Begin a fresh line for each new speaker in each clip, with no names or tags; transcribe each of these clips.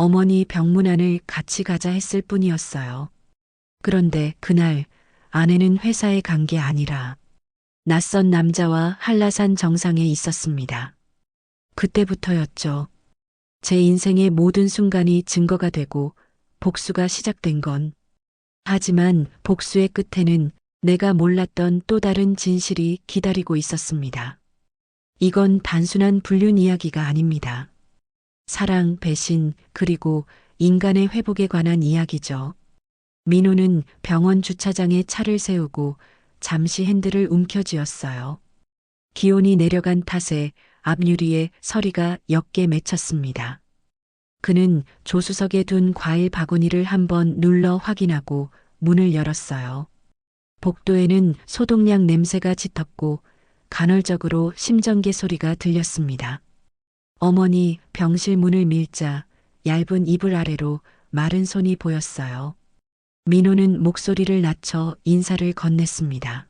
어머니 병문안을 같이 가자 했을 뿐이었어요. 그런데 그날 아내는 회사에 간 게 아니라 낯선 남자와 한라산 정상에 있었습니다. 그때부터였죠. 제 인생의 모든 순간이 증거가 되고 복수가 시작된 건. 하지만 복수의 끝에는 내가 몰랐던 또 다른 진실이 기다리고 있었습니다. 이건 단순한 불륜 이야기가 아닙니다. 사랑, 배신, 그리고 인간의 회복에 관한 이야기죠. 민호는 병원 주차장에 차를 세우고 잠시 핸들을 움켜쥐었어요. 기온이 내려간 탓에 앞유리에 서리가 옅게 맺혔습니다. 그는 조수석에 둔 과일 바구니를 한번 눌러 확인하고 문을 열었어요. 복도에는 소독약 냄새가 짙었고 간헐적으로 심전계 소리가 들렸습니다. 어머니 병실 문을 밀자 얇은 이불 아래로 마른 손이 보였어요. 민호는 목소리를 낮춰 인사를 건넸습니다.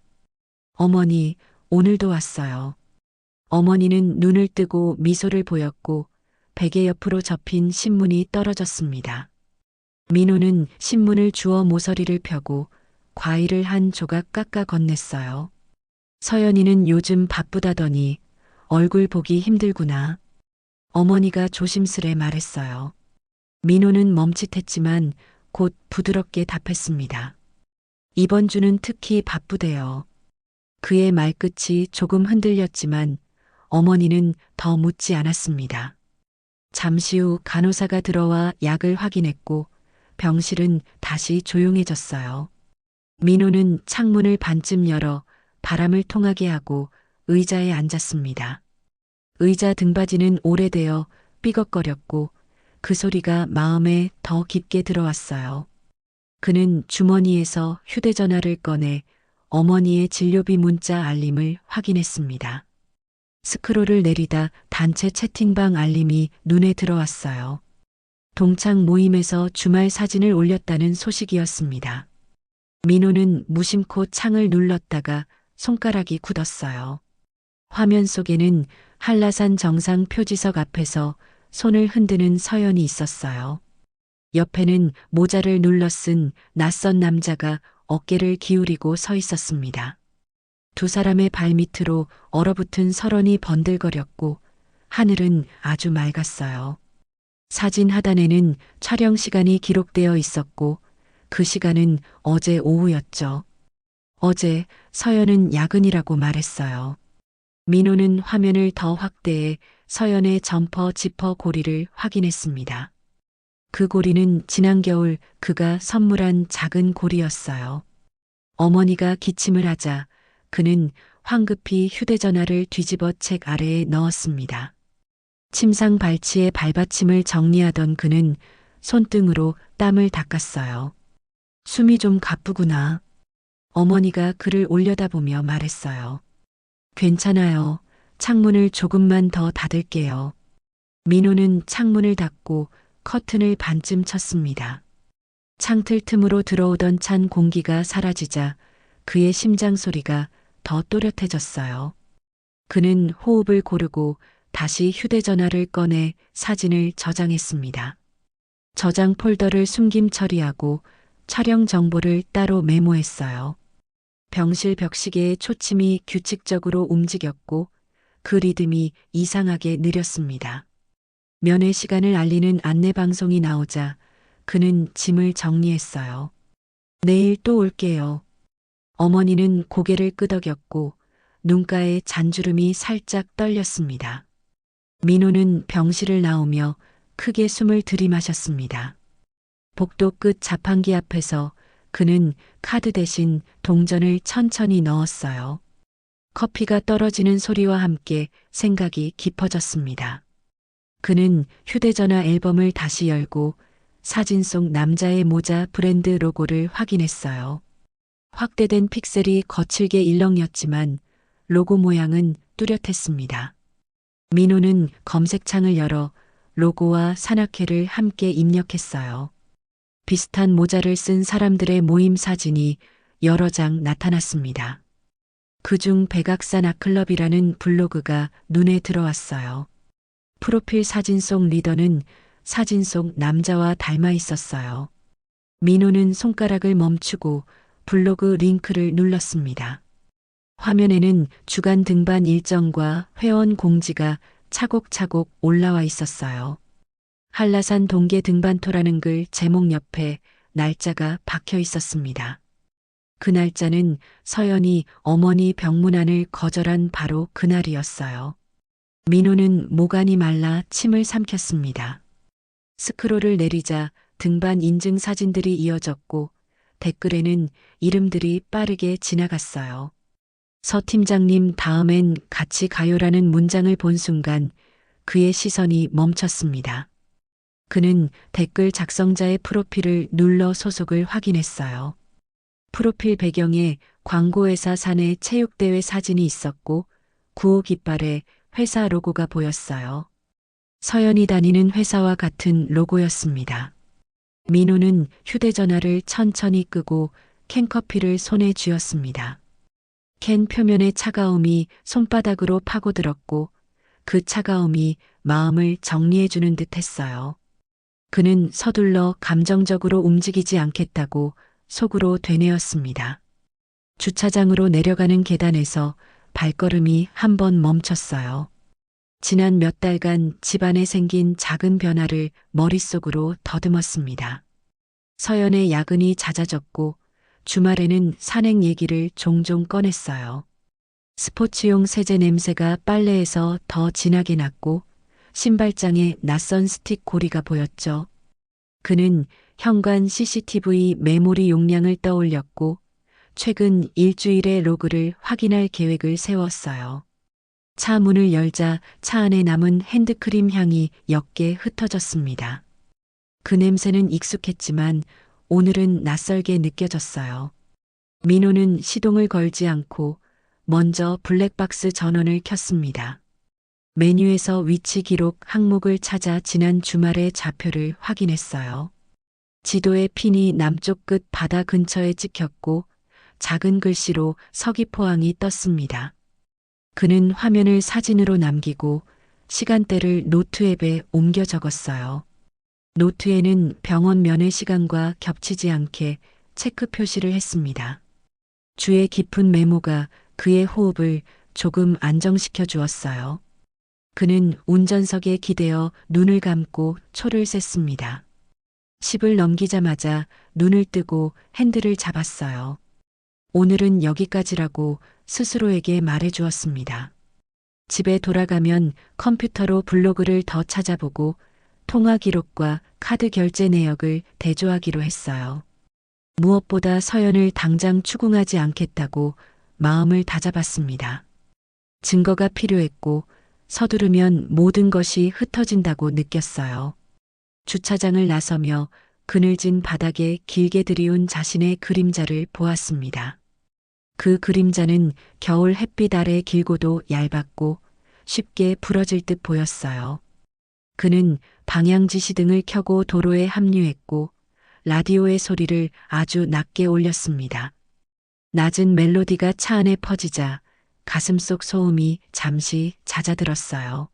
어머니, 오늘도 왔어요. 어머니는 눈을 뜨고 미소를 보였고 베개 옆으로 접힌 신문이 떨어졌습니다. 민호는 신문을 주워 모서리를 펴고 과일을 한 조각 깎아 건넸어요. 서연이는 요즘 바쁘다더니 얼굴 보기 힘들구나. 어머니가 조심스레 말했어요. 민호는 멈칫했지만 곧 부드럽게 답했습니다. 이번 주는 특히 바쁘대요. 그의 말끝이 조금 흔들렸지만 어머니는 더 묻지 않았습니다. 잠시 후 간호사가 들어와 약을 확인했고 병실은 다시 조용해졌어요. 민호는 창문을 반쯤 열어 바람을 통하게 하고 의자에 앉았습니다. 의자 등받이는 오래되어 삐걱거렸고 그 소리가 마음에 더 깊게 들어왔어요. 그는 주머니에서 휴대전화를 꺼내 어머니의 진료비 문자 알림을 확인했습니다. 스크롤을 내리다 단체 채팅방 알림이 눈에 들어왔어요. 동창 모임에서 주말 사진을 올렸다는 소식이었습니다. 민호는 무심코 창을 눌렀다가 손가락이 굳었어요. 화면 속에는 한라산 정상 표지석 앞에서 손을 흔드는 서연이 있었어요. 옆에는 모자를 눌러 쓴 낯선 남자가 어깨를 기울이고 서 있었습니다. 두 사람의 발밑으로 얼어붙은 설원이 번들거렸고 하늘은 아주 맑았어요. 사진 하단에는 촬영 시간이 기록되어 있었고 그 시간은 어제 오후였죠. 어제 서연은 야근이라고 말했어요. 민호는 화면을 더 확대해 서연의 점퍼 지퍼 고리를 확인했습니다. 그 고리는 지난 겨울 그가 선물한 작은 고리였어요. 어머니가 기침을 하자 그는 황급히 휴대전화를 뒤집어 책 아래에 넣었습니다. 침상 발치에 발받침을 정리하던 그는 손등으로 땀을 닦았어요. 숨이 좀 가쁘구나. 어머니가 그를 올려다보며 말했어요. 괜찮아요. 창문을 조금만 더 닫을게요. 민호는 창문을 닫고 커튼을 반쯤 쳤습니다. 창틀 틈으로 들어오던 찬 공기가 사라지자 그의 심장 소리가 더 또렷해졌어요. 그는 호흡을 고르고 다시 휴대전화를 꺼내 사진을 저장했습니다. 저장 폴더를 숨김 처리하고 촬영 정보를 따로 메모했어요. 병실 벽시계의 초침이 규칙적으로 움직였고 그 리듬이 이상하게 느렸습니다. 면회 시간을 알리는 안내방송이 나오자 그는 짐을 정리했어요. 내일 또 올게요. 어머니는 고개를 끄덕였고 눈가에 잔주름이 살짝 떨렸습니다. 민호는 병실을 나오며 크게 숨을 들이마셨습니다. 복도 끝 자판기 앞에서 그는 카드 대신 동전을 천천히 넣었어요. 커피가 떨어지는 소리와 함께 생각이 깊어졌습니다. 그는 휴대전화 앨범을 다시 열고 사진 속 남자의 모자 브랜드 로고를 확인했어요. 확대된 픽셀이 거칠게 일렁였지만 로고 모양은 뚜렷했습니다. 민호는 검색창을 열어 로고와 산악회를 함께 입력했어요. 비슷한 모자를 쓴 사람들의 모임 사진이 여러 장 나타났습니다. 그중 백악산 아클럽이라는 블로그가 눈에 들어왔어요. 프로필 사진 속 리더는 사진 속 남자와 닮아 있었어요. 민호는 손가락을 멈추고 블로그 링크를 눌렀습니다. 화면에는 주간 등반 일정과 회원 공지가 차곡차곡 올라와 있었어요. 한라산 동계 등반토라는 글 제목 옆에 날짜가 박혀 있었습니다. 그 날짜는 서연이 어머니 병문안을 거절한 바로 그날이었어요. 민호는 모간이 말라 침을 삼켰습니다. 스크롤을 내리자 등반 인증 사진들이 이어졌고 댓글에는 이름들이 빠르게 지나갔어요. 서 팀장님 다음엔 같이 가요라는 문장을 본 순간 그의 시선이 멈췄습니다. 그는 댓글 작성자의 프로필을 눌러 소속을 확인했어요. 프로필 배경에 광고회사 사내 체육대회 사진이 있었고 구호 깃발에 회사 로고가 보였어요. 서연이 다니는 회사와 같은 로고였습니다. 민호는 휴대전화를 천천히 끄고 캔커피를 손에 쥐었습니다. 캔 표면의 차가움이 손바닥으로 파고들었고 그 차가움이 마음을 정리해주는 듯 했어요. 그는 서둘러 감정적으로 움직이지 않겠다고 속으로 되뇌었습니다. 주차장으로 내려가는 계단에서 발걸음이 한 번 멈췄어요. 지난 몇 달간 집안에 생긴 작은 변화를 머릿속으로 더듬었습니다. 서연의 야근이 잦아졌고 주말에는 산행 얘기를 종종 꺼냈어요. 스포츠용 세제 냄새가 빨래에서 더 진하게 났고 신발장에 낯선 스틱 고리가 보였죠. 그는 현관 CCTV 메모리 용량을 떠올렸고 최근 일주일의 로그를 확인할 계획을 세웠어요. 차 문을 열자 차 안에 남은 핸드크림 향이 옅게 흩어졌습니다. 그 냄새는 익숙했지만 오늘은 낯설게 느껴졌어요. 민호는 시동을 걸지 않고 먼저 블랙박스 전원을 켰습니다. 메뉴에서 위치 기록 항목을 찾아 지난 주말의 좌표를 확인했어요. 지도의 핀이 남쪽 끝 바다 근처에 찍혔고 작은 글씨로 서귀포항이 떴습니다. 그는 화면을 사진으로 남기고 시간대를 노트 앱에 옮겨 적었어요. 노트에는 병원 면회 시간과 겹치지 않게 체크 표시를 했습니다. 주의 깊은 메모가 그의 호흡을 조금 안정시켜 주었어요. 그는 운전석에 기대어 눈을 감고 초를 셌습니다. 10을 넘기자마자 눈을 뜨고 핸들을 잡았어요. 오늘은 여기까지라고 스스로에게 말해 주었습니다. 집에 돌아가면 컴퓨터로 블로그를 더 찾아보고 통화 기록과 카드 결제 내역을 대조하기로 했어요. 무엇보다 서연을 당장 추궁하지 않겠다고 마음을 다잡았습니다. 증거가 필요했고 서두르면 모든 것이 흩어진다고 느꼈어요. 주차장을 나서며 그늘진 바닥에 길게 들이운 자신의 그림자를 보았습니다. 그 그림자는 겨울 햇빛 아래 길고도 얇았고 쉽게 부러질 듯 보였어요. 그는 방향 지시등을 켜고 도로에 합류했고 라디오의 소리를 아주 낮게 올렸습니다. 낮은 멜로디가 차 안에 퍼지자 가슴속 소음이 잠시 잦아들었어요.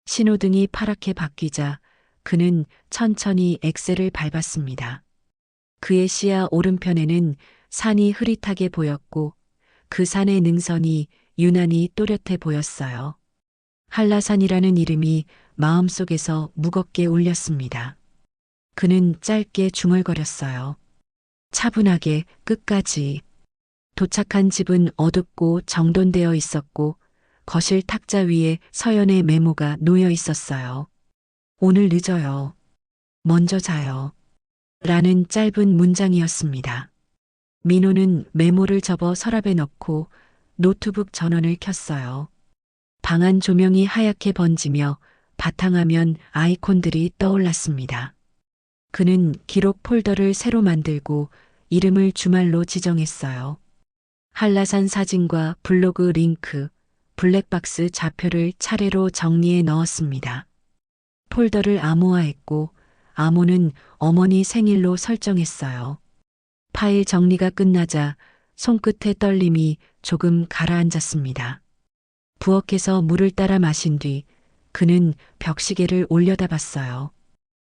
신호등이 파랗게 바뀌자 그는 천천히 엑셀을 밟았습니다. 그의 시야 오른편에는 산이 흐릿하게 보였고 그 산의 능선이 유난히 또렷해 보였어요. 한라산이라는 이름이 마음속에서 무겁게 울렸습니다. 그는 짧게 중얼거렸어요. 차분하게 끝까지. 도착한 집은 어둡고 정돈되어 있었고 거실 탁자 위에 서연의 메모가 놓여 있었어요. 오늘 늦어요. 먼저 자요. 라는 짧은 문장이었습니다. 민호는 메모를 접어 서랍에 넣고 노트북 전원을 켰어요. 방 안 조명이 하얗게 번지며 바탕화면 아이콘들이 떠올랐습니다. 그는 기록 폴더를 새로 만들고 이름을 주말로 지정했어요. 한라산 사진과 블로그 링크, 블랙박스 좌표를 차례로 정리해 넣었습니다. 폴더를 암호화했고 암호는 어머니 생일로 설정했어요. 파일 정리가 끝나자 손끝의 떨림이 조금 가라앉았습니다. 부엌에서 물을 따라 마신 뒤 그는 벽시계를 올려다봤어요.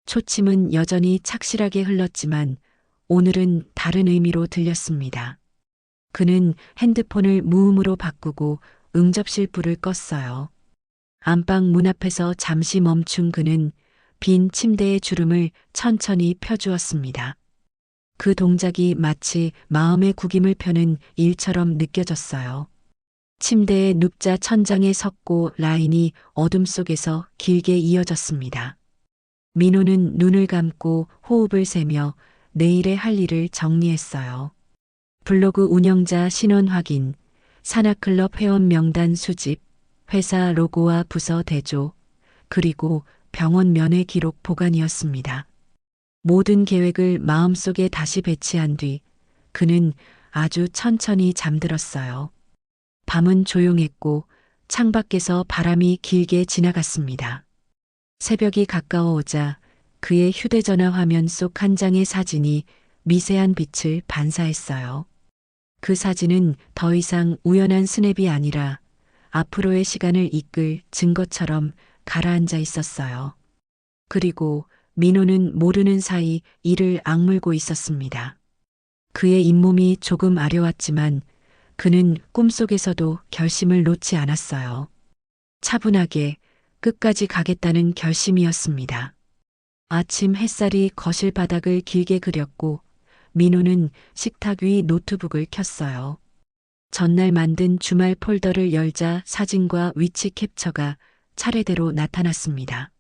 초침은 여전히 착실하게 흘렀지만 오늘은 다른 의미로 들렸습니다. 그는 핸드폰을 무음으로 바꾸고 응접실 불을 껐어요. 안방 문 앞에서 잠시 멈춘 그는 빈 침대의 주름을 천천히 펴주었습니다. 그 동작이 마치 마음의 구김을 펴는 일처럼 느껴졌어요. 침대의 눕자 천장에 섰고 라인이 어둠 속에서 길게 이어졌습니다. 민호는 눈을 감고 호흡을 세며 내일의 할 일을 정리했어요. 블로그 운영자 신원 확인, 산악클럽 회원 명단 수집, 회사 로고와 부서 대조, 그리고 병원 면회 기록 보관이었습니다. 모든 계획을 마음속에 다시 배치한 뒤 그는 아주 천천히 잠들었어요. 밤은 조용했고 창밖에서 바람이 길게 지나갔습니다. 새벽이 가까워오자 그의 휴대전화 화면 속 한 장의 사진이 미세한 빛을 반사했어요. 그 사진은 더 이상 우연한 스냅이 아니라 앞으로의 시간을 이끌 증거처럼 가라앉아 있었어요. 그리고 민호는 모르는 사이 이를 악물고 있었습니다. 그의 잇몸이 조금 아려왔지만 그는 꿈속에서도 결심을 놓지 않았어요. 차분하게 끝까지 가겠다는 결심이었습니다. 아침 햇살이 거실 바닥을 길게 그렸고 민호는 식탁 위 노트북을 켰어요. 전날 만든 주말 폴더를 열자 사진과 위치 캡처가 차례대로 나타났습니다.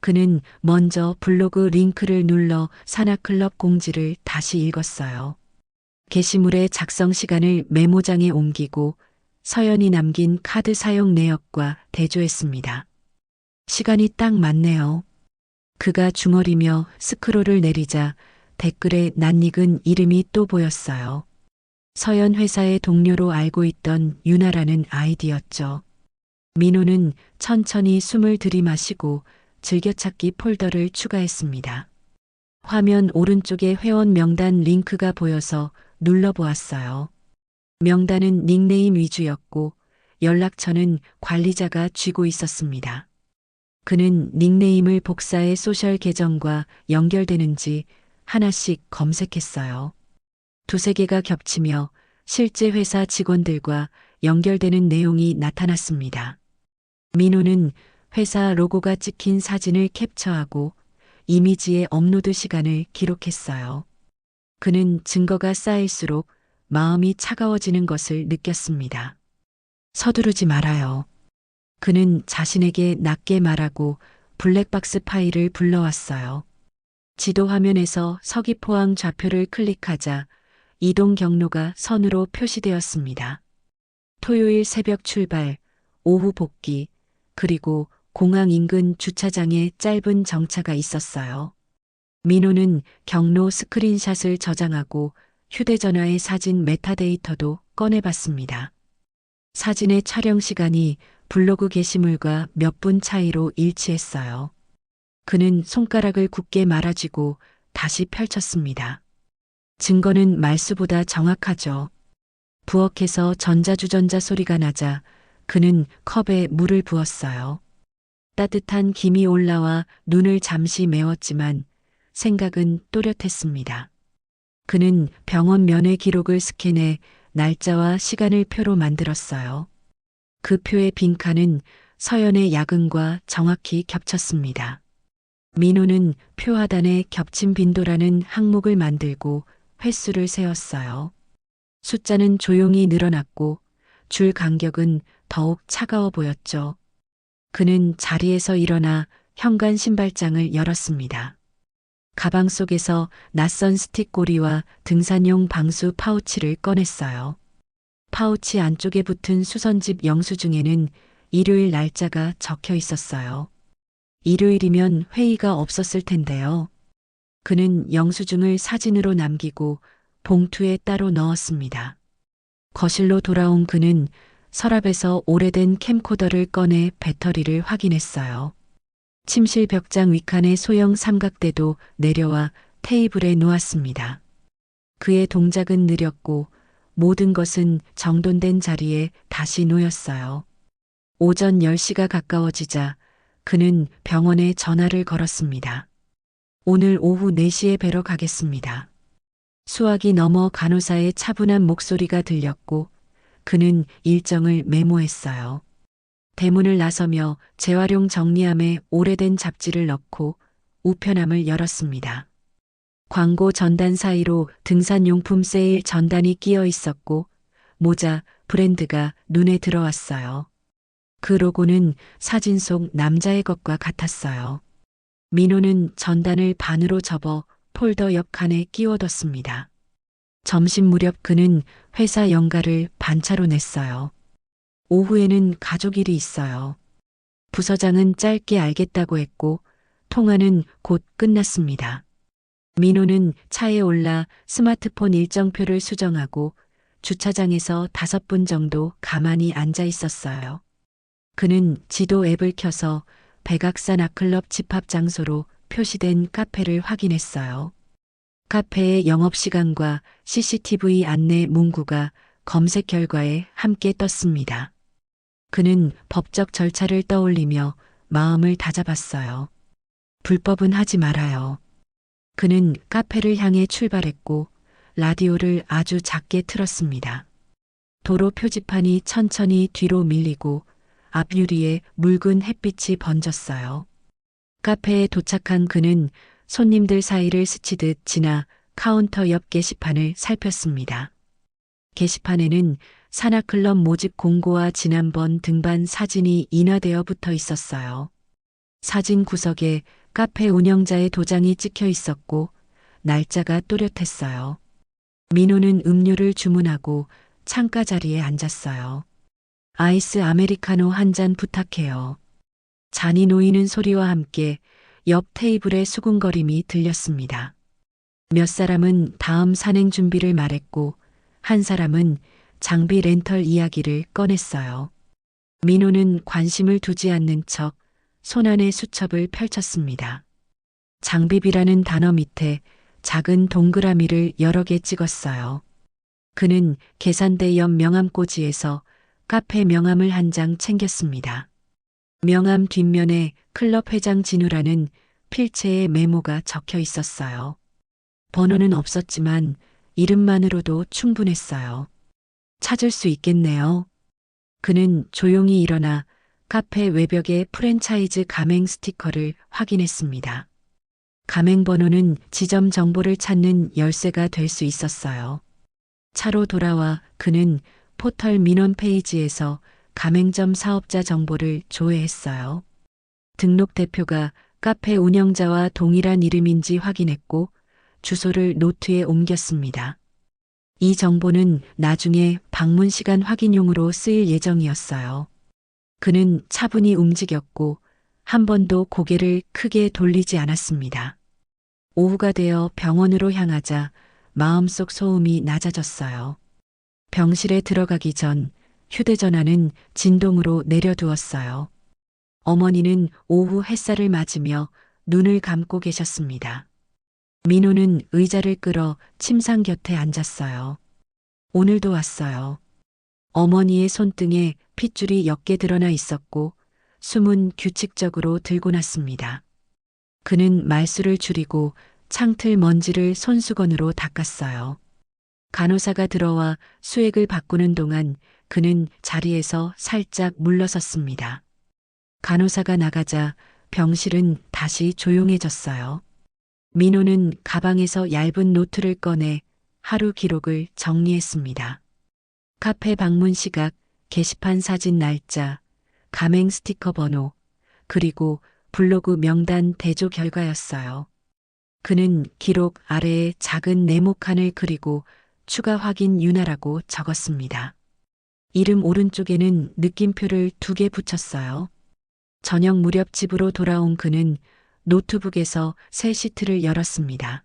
그는 먼저 블로그 링크를 눌러 산악클럽 공지를 다시 읽었어요. 게시물의 작성 시간을 메모장에 옮기고 서연이 남긴 카드 사용 내역과 대조했습니다. 시간이 딱 맞네요. 그가 중얼이며 스크롤을 내리자 댓글에 낯익은 이름이 또 보였어요. 서연 회사의 동료로 알고 있던 유나라는 아이디였죠. 민호는 천천히 숨을 들이마시고 즐겨찾기 폴더를 추가했습니다. 화면 오른쪽에 회원 명단 링크가 보여서 눌러보았어요. 명단은 닉네임 위주였고 연락처는 관리자가 쥐고 있었습니다. 그는 닉네임을 복사해 소셜 계정과 연결되는지 하나씩 검색했어요. 두세 개가 겹치며 실제 회사 직원들과 연결되는 내용이 나타났습니다. 민호는 회사 로고가 찍힌 사진을 캡처하고 이미지의 업로드 시간을 기록했어요. 그는 증거가 쌓일수록 마음이 차가워지는 것을 느꼈습니다. 서두르지 말아요. 그는 자신에게 낮게 말하고 블랙박스 파일을 불러왔어요. 지도 화면에서 서귀포항 좌표를 클릭하자 이동 경로가 선으로 표시되었습니다. 토요일 새벽 출발, 오후 복귀, 그리고 공항 인근 주차장에 짧은 정차가 있었어요. 민호는 경로 스크린샷을 저장하고 휴대전화의 사진 메타데이터도 꺼내봤습니다. 사진의 촬영 시간이 블로그 게시물과 몇 분 차이로 일치했어요. 그는 손가락을 굳게 말아쥐고 다시 펼쳤습니다. 증거는 말수보다 정확하죠. 부엌에서 전자주전자 소리가 나자 그는 컵에 물을 부었어요. 따뜻한 김이 올라와 눈을 잠시 메웠지만 생각은 또렷했습니다. 그는 병원 면회 기록을 스캔해 날짜와 시간을 표로 만들었어요. 그 표의 빈칸은 서연의 야근과 정확히 겹쳤습니다. 민호는 표 하단에 겹친 빈도라는 항목을 만들고 횟수를 세었어요. 숫자는 조용히 늘어났고 줄 간격은 더욱 차가워 보였죠. 그는 자리에서 일어나 현관 신발장을 열었습니다. 가방 속에서 낯선 스틱고리와 등산용 방수 파우치를 꺼냈어요. 파우치 안쪽에 붙은 수선집 영수증에는 일요일 날짜가 적혀 있었어요. 일요일이면 회의가 없었을 텐데요. 그는 영수증을 사진으로 남기고 봉투에 따로 넣었습니다. 거실로 돌아온 그는 서랍에서 오래된 캠코더를 꺼내 배터리를 확인했어요. 침실 벽장 윗칸의 소형 삼각대도 내려와 테이블에 놓았습니다. 그의 동작은 느렸고 모든 것은 정돈된 자리에 다시 놓였어요. 오전 10시가 가까워지자 그는 병원에 전화를 걸었습니다. 오늘 오후 4시에 뵈러 가겠습니다. 수화기 너머 간호사의 차분한 목소리가 들렸고 그는 일정을 메모했어요. 대문을 나서며 재활용 정리함에 오래된 잡지를 넣고 우편함을 열었습니다. 광고 전단 사이로 등산용품 세일 전단이 끼어 있었고 모자, 브랜드가 눈에 들어왔어요. 그 로고는 사진 속 남자의 것과 같았어요. 민호는 전단을 반으로 접어 폴더 옆 칸에 끼워뒀습니다. 점심 무렵 그는 회사 연가를 반차로 냈어요. 오후에는 가족 일이 있어요. 부서장은 짧게 알겠다고 했고 통화는 곧 끝났습니다. 민호는 차에 올라 스마트폰 일정표를 수정하고 주차장에서 5분 정도 가만히 앉아 있었어요. 그는 지도 앱을 켜서 백악산 아클럽 집합 장소로 표시된 카페를 확인했어요. 카페의 영업시간과 CCTV 안내 문구가 검색 결과에 함께 떴습니다. 그는 법적 절차를 떠올리며 마음을 다잡았어요. 불법은 하지 말아요. 그는 카페를 향해 출발했고 라디오를 아주 작게 틀었습니다. 도로 표지판이 천천히 뒤로 밀리고 앞유리에 묽은 햇빛이 번졌어요. 카페에 도착한 그는 손님들 사이를 스치듯 지나 카운터 옆 게시판을 살폈습니다. 게시판에는 산악클럽 모집 공고와 지난번 등반 사진이 인화되어 붙어 있었어요. 사진 구석에 카페 운영자의 도장이 찍혀 있었고 날짜가 또렷했어요. 민호는 음료를 주문하고 창가 자리에 앉았어요. 아이스 아메리카노 한 잔 부탁해요. 잔이 놓이는 소리와 함께 옆 테이블의 수군거림이 들렸습니다. 몇 사람은 다음 산행 준비를 말했고 한 사람은 장비 렌털 이야기를 꺼냈어요. 민호는 관심을 두지 않는 척 손안의 수첩을 펼쳤습니다. 장비비라는 단어 밑에 작은 동그라미를 여러 개 찍었어요. 그는 계산대 옆 명함꽂이에서 카페 명함을 한 장 챙겼습니다. 명함 뒷면에 클럽 회장 진우라는 필체의 메모가 적혀 있었어요. 번호는 없었지만 이름만으로도 충분했어요. 찾을 수 있겠네요. 그는 조용히 일어나 카페 외벽의 프랜차이즈 가맹 스티커를 확인했습니다. 가맹 번호는 지점 정보를 찾는 열쇠가 될 수 있었어요. 차로 돌아와 그는 포털 민원 페이지에서 가맹점 사업자 정보를 조회했어요. 등록 대표가 카페 운영자와 동일한 이름인지 확인했고 주소를 노트에 옮겼습니다. 이 정보는 나중에 방문 시간 확인용으로 쓰일 예정이었어요. 그는 차분히 움직였고 한 번도 고개를 크게 돌리지 않았습니다. 오후가 되어 병원으로 향하자 마음속 소음이 낮아졌어요. 병실에 들어가기 전 휴대전화는 진동으로 내려두었어요. 어머니는 오후 햇살을 맞으며 눈을 감고 계셨습니다. 민호는 의자를 끌어 침상 곁에 앉았어요. 오늘도 왔어요. 어머니의 손등에 핏줄이 옅게 드러나 있었고 숨은 규칙적으로 들고 났습니다. 그는 말수를 줄이고 창틀 먼지를 손수건으로 닦았어요. 간호사가 들어와 수액을 바꾸는 동안 그는 자리에서 살짝 물러섰습니다. 간호사가 나가자 병실은 다시 조용해졌어요. 민호는 가방에서 얇은 노트를 꺼내 하루 기록을 정리했습니다. 카페 방문 시각, 게시판 사진 날짜, 가맹 스티커 번호, 그리고 블로그 명단 대조 결과였어요. 그는 기록 아래에 작은 네모칸을 그리고 추가 확인 윤하라고 적었습니다. 이름 오른쪽에는 느낌표를 2개 붙였어요. 저녁 무렵 집으로 돌아온 그는 노트북에서 새 시트를 열었습니다.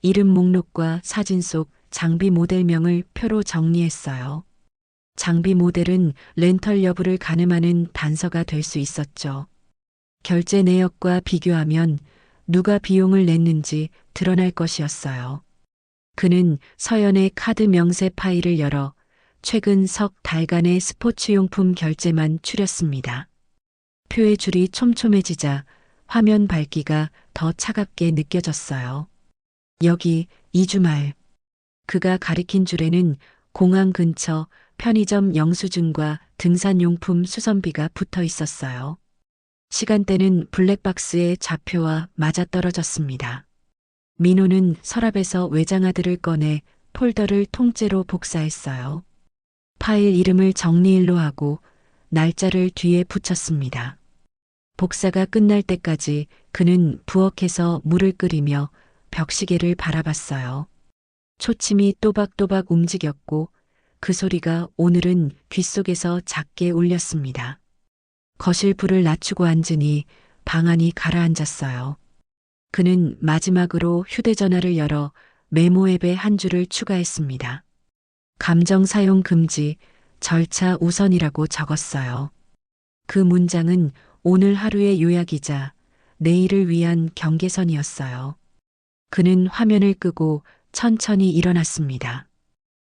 이름 목록과 사진 속 장비 모델명을 표로 정리했어요. 장비 모델은 렌털 여부를 가늠하는 단서가 될 수 있었죠. 결제 내역과 비교하면 누가 비용을 냈는지 드러날 것이었어요. 그는 서연의 카드 명세 파일을 열어 최근 석 달간의 스포츠용품 결제만 추렸습니다. 표의 줄이 촘촘해지자 화면 밝기가 더 차갑게 느껴졌어요. 여기 2주 말. 그가 가리킨 줄에는 공항 근처 편의점 영수증과 등산용품 수선비가 붙어 있었어요. 시간대는 블랙박스의 좌표와 맞아떨어졌습니다. 민호는 서랍에서 외장하드를 꺼내 폴더를 통째로 복사했어요. 파일 이름을 정리일로 하고 날짜를 뒤에 붙였습니다. 복사가 끝날 때까지 그는 부엌에서 물을 끓이며 벽시계를 바라봤어요. 초침이 또박또박 움직였고 그 소리가 오늘은 귓속에서 작게 울렸습니다. 거실 불을 낮추고 앉으니 방 안이 가라앉았어요. 그는 마지막으로 휴대전화를 열어 메모 앱에 한 줄을 추가했습니다. 감정 사용 금지, 절차 우선이라고 적었어요. 그 문장은 오늘 하루의 요약이자 내일을 위한 경계선이었어요. 그는 화면을 끄고 천천히 일어났습니다.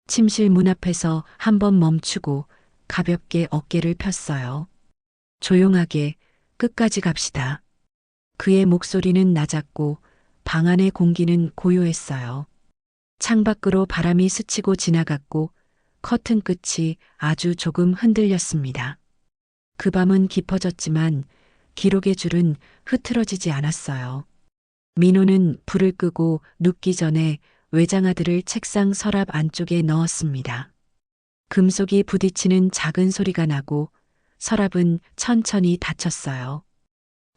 침실 문 앞에서 한번 멈추고 가볍게 어깨를 폈어요. 조용하게 끝까지 갑시다. 그의 목소리는 낮았고 방 안의 공기는 고요했어요. 창밖으로 바람이 스치고 지나갔고 커튼 끝이 아주 조금 흔들렸습니다. 그 밤은 깊어졌지만 기록의 줄은 흐트러지지 않았어요. 민호는 불을 끄고 눕기 전에 외장하드를 책상 서랍 안쪽에 넣었습니다. 금속이 부딪히는 작은 소리가 나고 서랍은 천천히 닫혔어요.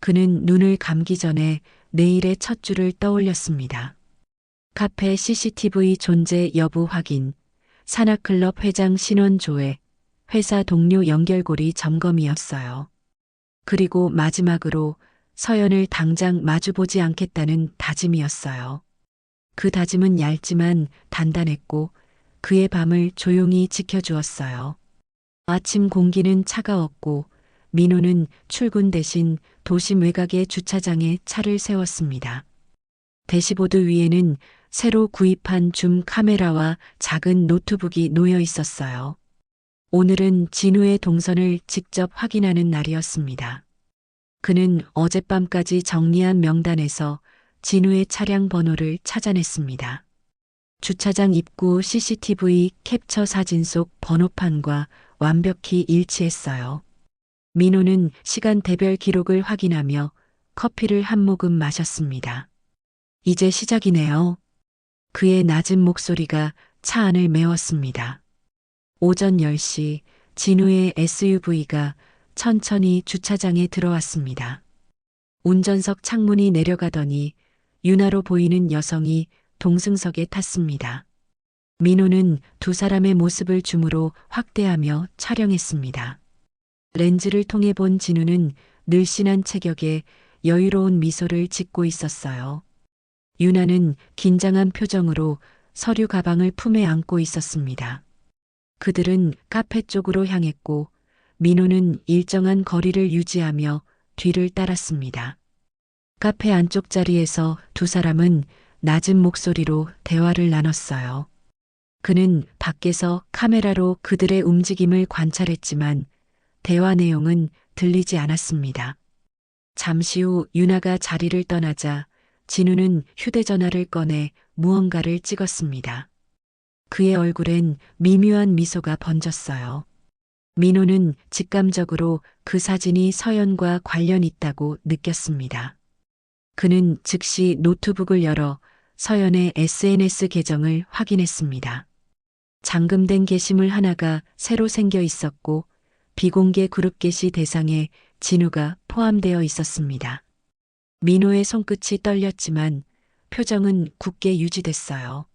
그는 눈을 감기 전에 내일의 첫 줄을 떠올렸습니다. 카페 CCTV 존재 여부 확인, 산악클럽 회장 신원 조회, 회사 동료 연결고리 점검이었어요. 그리고 마지막으로 서연을 당장 마주보지 않겠다는 다짐이었어요. 그 다짐은 얇지만 단단했고 그의 밤을 조용히 지켜주었어요. 아침 공기는 차가웠고 민호는 출근 대신 도심 외곽의 주차장에 차를 세웠습니다. 대시보드 위에는 새로 구입한 줌 카메라와 작은 노트북이 놓여 있었어요. 오늘은 진우의 동선을 직접 확인하는 날이었습니다. 그는 어젯밤까지 정리한 명단에서 진우의 차량 번호를 찾아냈습니다. 주차장 입구 CCTV 캡처 사진 속 번호판과 완벽히 일치했어요. 민호는 시간대별 기록을 확인하며 커피를 한 모금 마셨습니다. 이제 시작이네요. 그의 낮은 목소리가 차 안을 메웠습니다. 오전 10시 진우의 SUV가 천천히 주차장에 들어왔습니다. 운전석 창문이 내려가더니 윤아로 보이는 여성이 동승석에 탔습니다. 민호는 두 사람의 모습을 줌으로 확대하며 촬영했습니다. 렌즈를 통해 본 진우는 늘씬한 체격에 여유로운 미소를 짓고 있었어요. 윤아는 긴장한 표정으로 서류 가방을 품에 안고 있었습니다. 그들은 카페 쪽으로 향했고 민호는 일정한 거리를 유지하며 뒤를 따랐습니다. 카페 안쪽 자리에서 두 사람은 낮은 목소리로 대화를 나눴어요. 그는 밖에서 카메라로 그들의 움직임을 관찰했지만 대화 내용은 들리지 않았습니다. 잠시 후 윤아가 자리를 떠나자 진우는 휴대전화를 꺼내 무언가를 찍었습니다. 그의 얼굴엔 미묘한 미소가 번졌어요. 민호는 직감적으로 그 사진이 서연과 관련 있다고 느꼈습니다. 그는 즉시 노트북을 열어 서연의 SNS 계정을 확인했습니다. 잠금된 게시물 하나가 새로 생겨 있었고 비공개 그룹 게시 대상에 진우가 포함되어 있었습니다. 민호의 손끝이 떨렸지만 표정은 굳게 유지됐어요.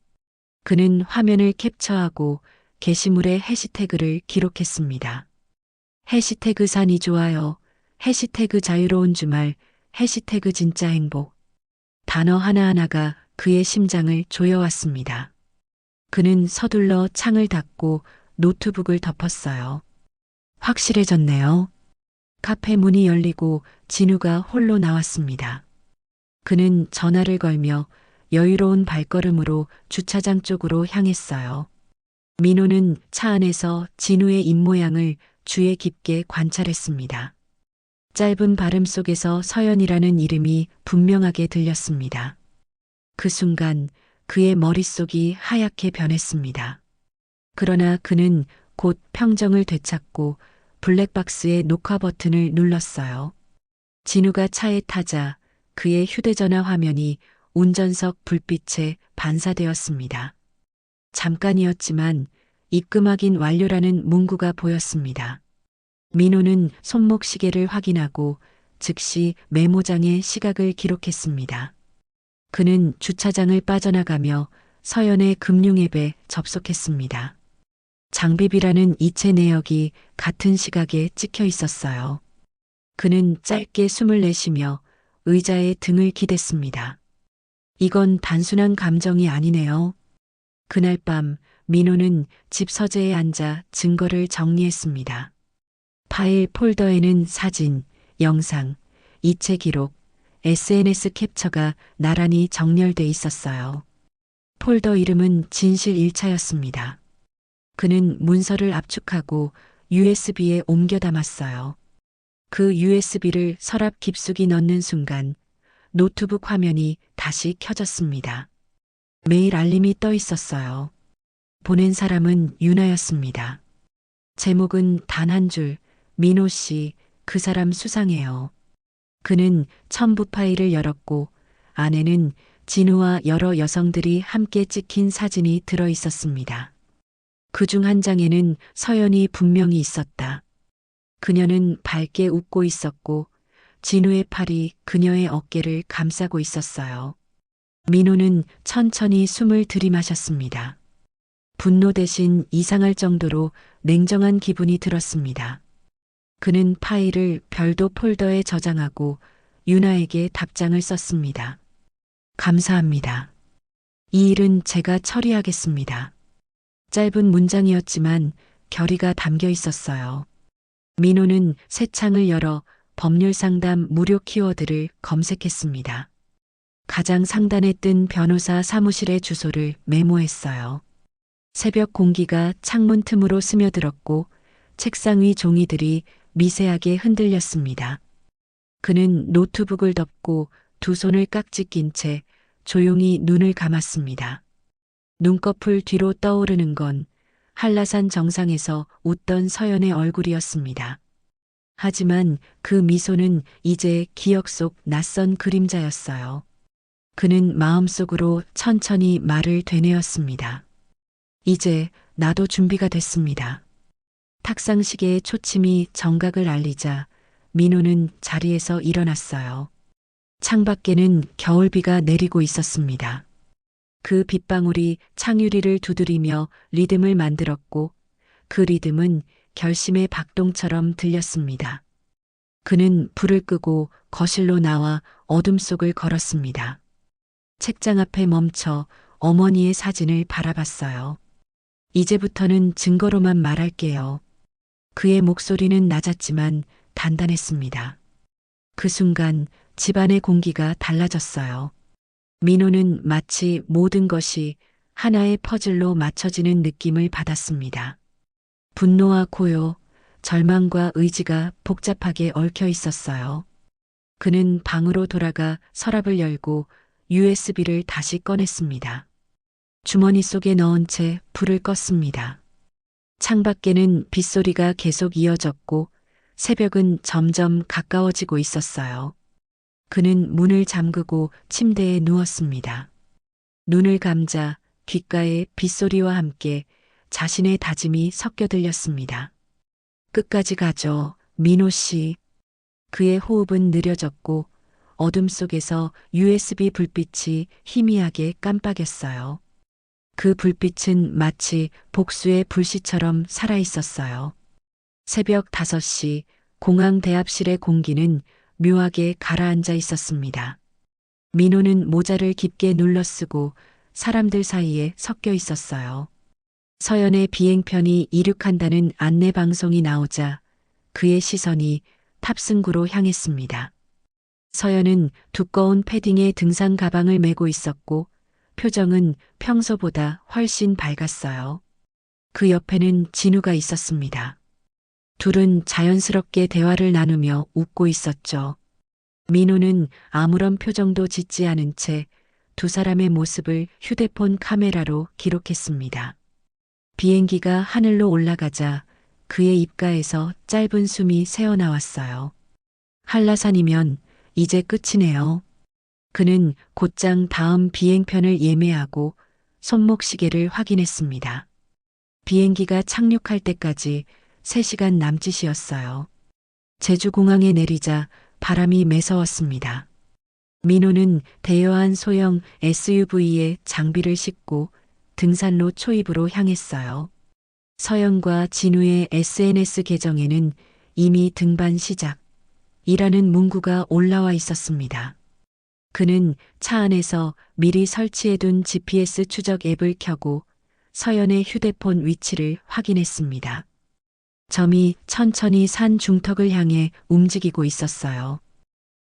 그는 화면을 캡처하고 게시물에 해시태그를 기록했습니다. 해시태그 산이 좋아요. 해시태그 자유로운 주말. 해시태그 진짜 행복. 단어 하나하나가 그의 심장을 조여왔습니다. 그는 서둘러 창을 닫고 노트북을 덮었어요. 확실해졌네요. 카페 문이 열리고 진우가 홀로 나왔습니다. 그는 전화를 걸며 여유로운 발걸음으로 주차장 쪽으로 향했어요. 민호는 차 안에서 진우의 입모양을 주의 깊게 관찰했습니다. 짧은 발음 속에서 서연이라는 이름이 분명하게 들렸습니다. 그 순간 그의 머릿속이 하얗게 변했습니다. 그러나 그는 곧 평정을 되찾고 블랙박스의 녹화 버튼을 눌렀어요. 진우가 차에 타자 그의 휴대전화 화면이 운전석 불빛에 반사되었습니다. 잠깐이었지만 입금 확인 완료라는 문구가 보였습니다. 민호는 손목 시계를 확인하고 즉시 메모장에 시각을 기록했습니다. 그는 주차장을 빠져나가며 서연의 금융앱에 접속했습니다. 장비비라는 이체 내역이 같은 시각에 찍혀 있었어요. 그는 짧게 숨을 내쉬며 의자에 등을 기댔습니다. 이건 단순한 감정이 아니네요. 그날 밤 민호는 집 서재에 앉아 증거를 정리했습니다. 파일 폴더에는 사진, 영상, 이체 기록, SNS 캡처가 나란히 정렬돼 있었어요. 폴더 이름은 진실 1차였습니다. 그는 문서를 압축하고 USB에 옮겨 담았어요. 그 USB를 서랍 깊숙이 넣는 순간 노트북 화면이 다시 켜졌습니다. 메일 알림이 떠 있었어요. 보낸 사람은 유나였습니다. 제목은 단 한 줄, 민호 씨, 그 사람 수상해요. 그는 첨부 파일을 열었고 안에는 진우와 여러 여성들이 함께 찍힌 사진이 들어 있었습니다. 그중 한 장에는 서연이 분명히 있었다. 그녀는 밝게 웃고 있었고 진우의 팔이 그녀의 어깨를 감싸고 있었어요. 민호는 천천히 숨을 들이마셨습니다. 분노 대신 이상할 정도로 냉정한 기분이 들었습니다. 그는 파일을 별도 폴더에 저장하고 유나에게 답장을 썼습니다. 감사합니다. 이 일은 제가 처리하겠습니다. 짧은 문장이었지만 결의가 담겨 있었어요. 민호는 새 창을 열어 법률 상담 무료 키워드를 검색했습니다. 가장 상단에 뜬 변호사 사무실의 주소를 메모했어요. 새벽 공기가 창문 틈으로 스며들었고 책상 위 종이들이 미세하게 흔들렸습니다. 그는 노트북을 덮고 두 손을 깍지 낀 채 조용히 눈을 감았습니다. 눈꺼풀 뒤로 떠오르는 건 한라산 정상에서 웃던 서연의 얼굴이었습니다. 하지만 그 미소는 이제 기억 속 낯선 그림자였어요. 그는 마음속으로 천천히 말을 되뇌었습니다. 이제 나도 준비가 됐습니다. 탁상 시계의 초침이 정각을 알리자 민호는 자리에서 일어났어요. 창밖에는 겨울비가 내리고 있었습니다. 그 빗방울이 창유리를 두드리며 리듬을 만들었고 그 리듬은 결심의 박동처럼 들렸습니다. 그는 불을 끄고 거실로 나와 어둠 속을 걸었습니다. 책장 앞에 멈춰 어머니의 사진을 바라봤어요. 이제부터는 증거로만 말할게요. 그의 목소리는 낮았지만 단단했습니다. 그 순간 집안의 공기가 달라졌어요. 민호는 마치 모든 것이 하나의 퍼즐로 맞춰지는 느낌을 받았습니다. 분노와 고요, 절망과 의지가 복잡하게 얽혀 있었어요. 그는 방으로 돌아가 서랍을 열고 USB를 다시 꺼냈습니다. 주머니 속에 넣은 채 불을 껐습니다. 창밖에는 빗소리가 계속 이어졌고 새벽은 점점 가까워지고 있었어요. 그는 문을 잠그고 침대에 누웠습니다. 눈을 감자 귓가에 빗소리와 함께 자신의 다짐이 섞여 들렸습니다. 끝까지 가죠, 민호 씨. 그의 호흡은 느려졌고 어둠 속에서 USB 불빛이 희미하게 깜빡였어요. 그 불빛은 마치 복수의 불씨처럼 살아있었어요. 새벽 5시 공항 대합실의 공기는 묘하게 가라앉아 있었습니다. 민호는 모자를 깊게 눌러쓰고 사람들 사이에 섞여 있었어요. 서연의 비행편이 이륙한다는 안내 방송이 나오자 그의 시선이 탑승구로 향했습니다. 서연은 두꺼운 패딩에 등산 가방을 메고 있었고 표정은 평소보다 훨씬 밝았어요. 그 옆에는 진우가 있었습니다. 둘은 자연스럽게 대화를 나누며 웃고 있었죠. 민호는 아무런 표정도 짓지 않은 채 두 사람의 모습을 휴대폰 카메라로 기록했습니다. 비행기가 하늘로 올라가자 그의 입가에서 짧은 숨이 새어나왔어요. 한라산이면 이제 끝이네요. 그는 곧장 다음 비행편을 예매하고 손목 시계를 확인했습니다. 비행기가 착륙할 때까지 3시간 남짓이었어요. 제주공항에 내리자 바람이 매서웠습니다. 민호는 대여한 소형 SUV에 장비를 싣고 등산로 초입으로 향했어요. 서연과 진우의 SNS 계정에는 이미 등반 시작이라는 문구가 올라와 있었습니다. 그는 차 안에서 미리 설치해둔 GPS 추적 앱을 켜고 서연의 휴대폰 위치를 확인했습니다. 점이 천천히 산 중턱을 향해 움직이고 있었어요.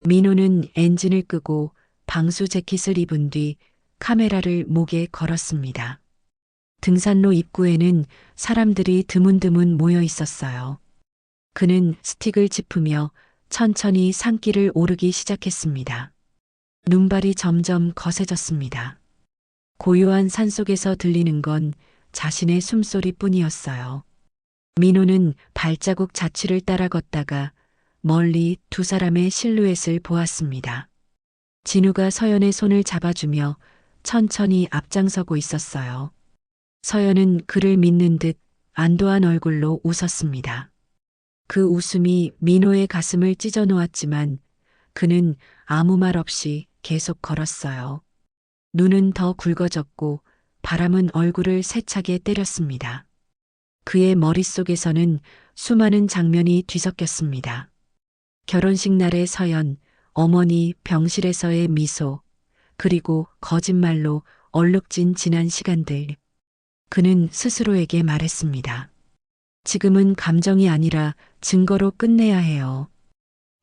민호는 엔진을 끄고 방수 재킷을 입은 뒤 카메라를 목에 걸었습니다. 등산로 입구에는 사람들이 드문드문 모여 있었어요. 그는 스틱을 짚으며 천천히 산길을 오르기 시작했습니다. 눈발이 점점 거세졌습니다. 고요한 산속에서 들리는 건 자신의 숨소리뿐이었어요. 민호는 발자국 자취를 따라 걷다가 멀리 두 사람의 실루엣을 보았습니다. 진우가 서연의 손을 잡아주며 천천히 앞장서고 있었어요. 서연은 그를 믿는 듯 안도한 얼굴로 웃었습니다. 그 웃음이 민호의 가슴을 찢어 놓았지만 그는 아무 말 없이 계속 걸었어요. 눈은 더 굵어졌고 바람은 얼굴을 세차게 때렸습니다. 그의 머릿속에서는 수많은 장면이 뒤섞였습니다. 결혼식 날의 서연, 어머니 병실에서의 미소, 그리고 거짓말로 얼룩진 지난 시간들. 그는 스스로에게 말했습니다. 지금은 감정이 아니라 증거로 끝내야 해요.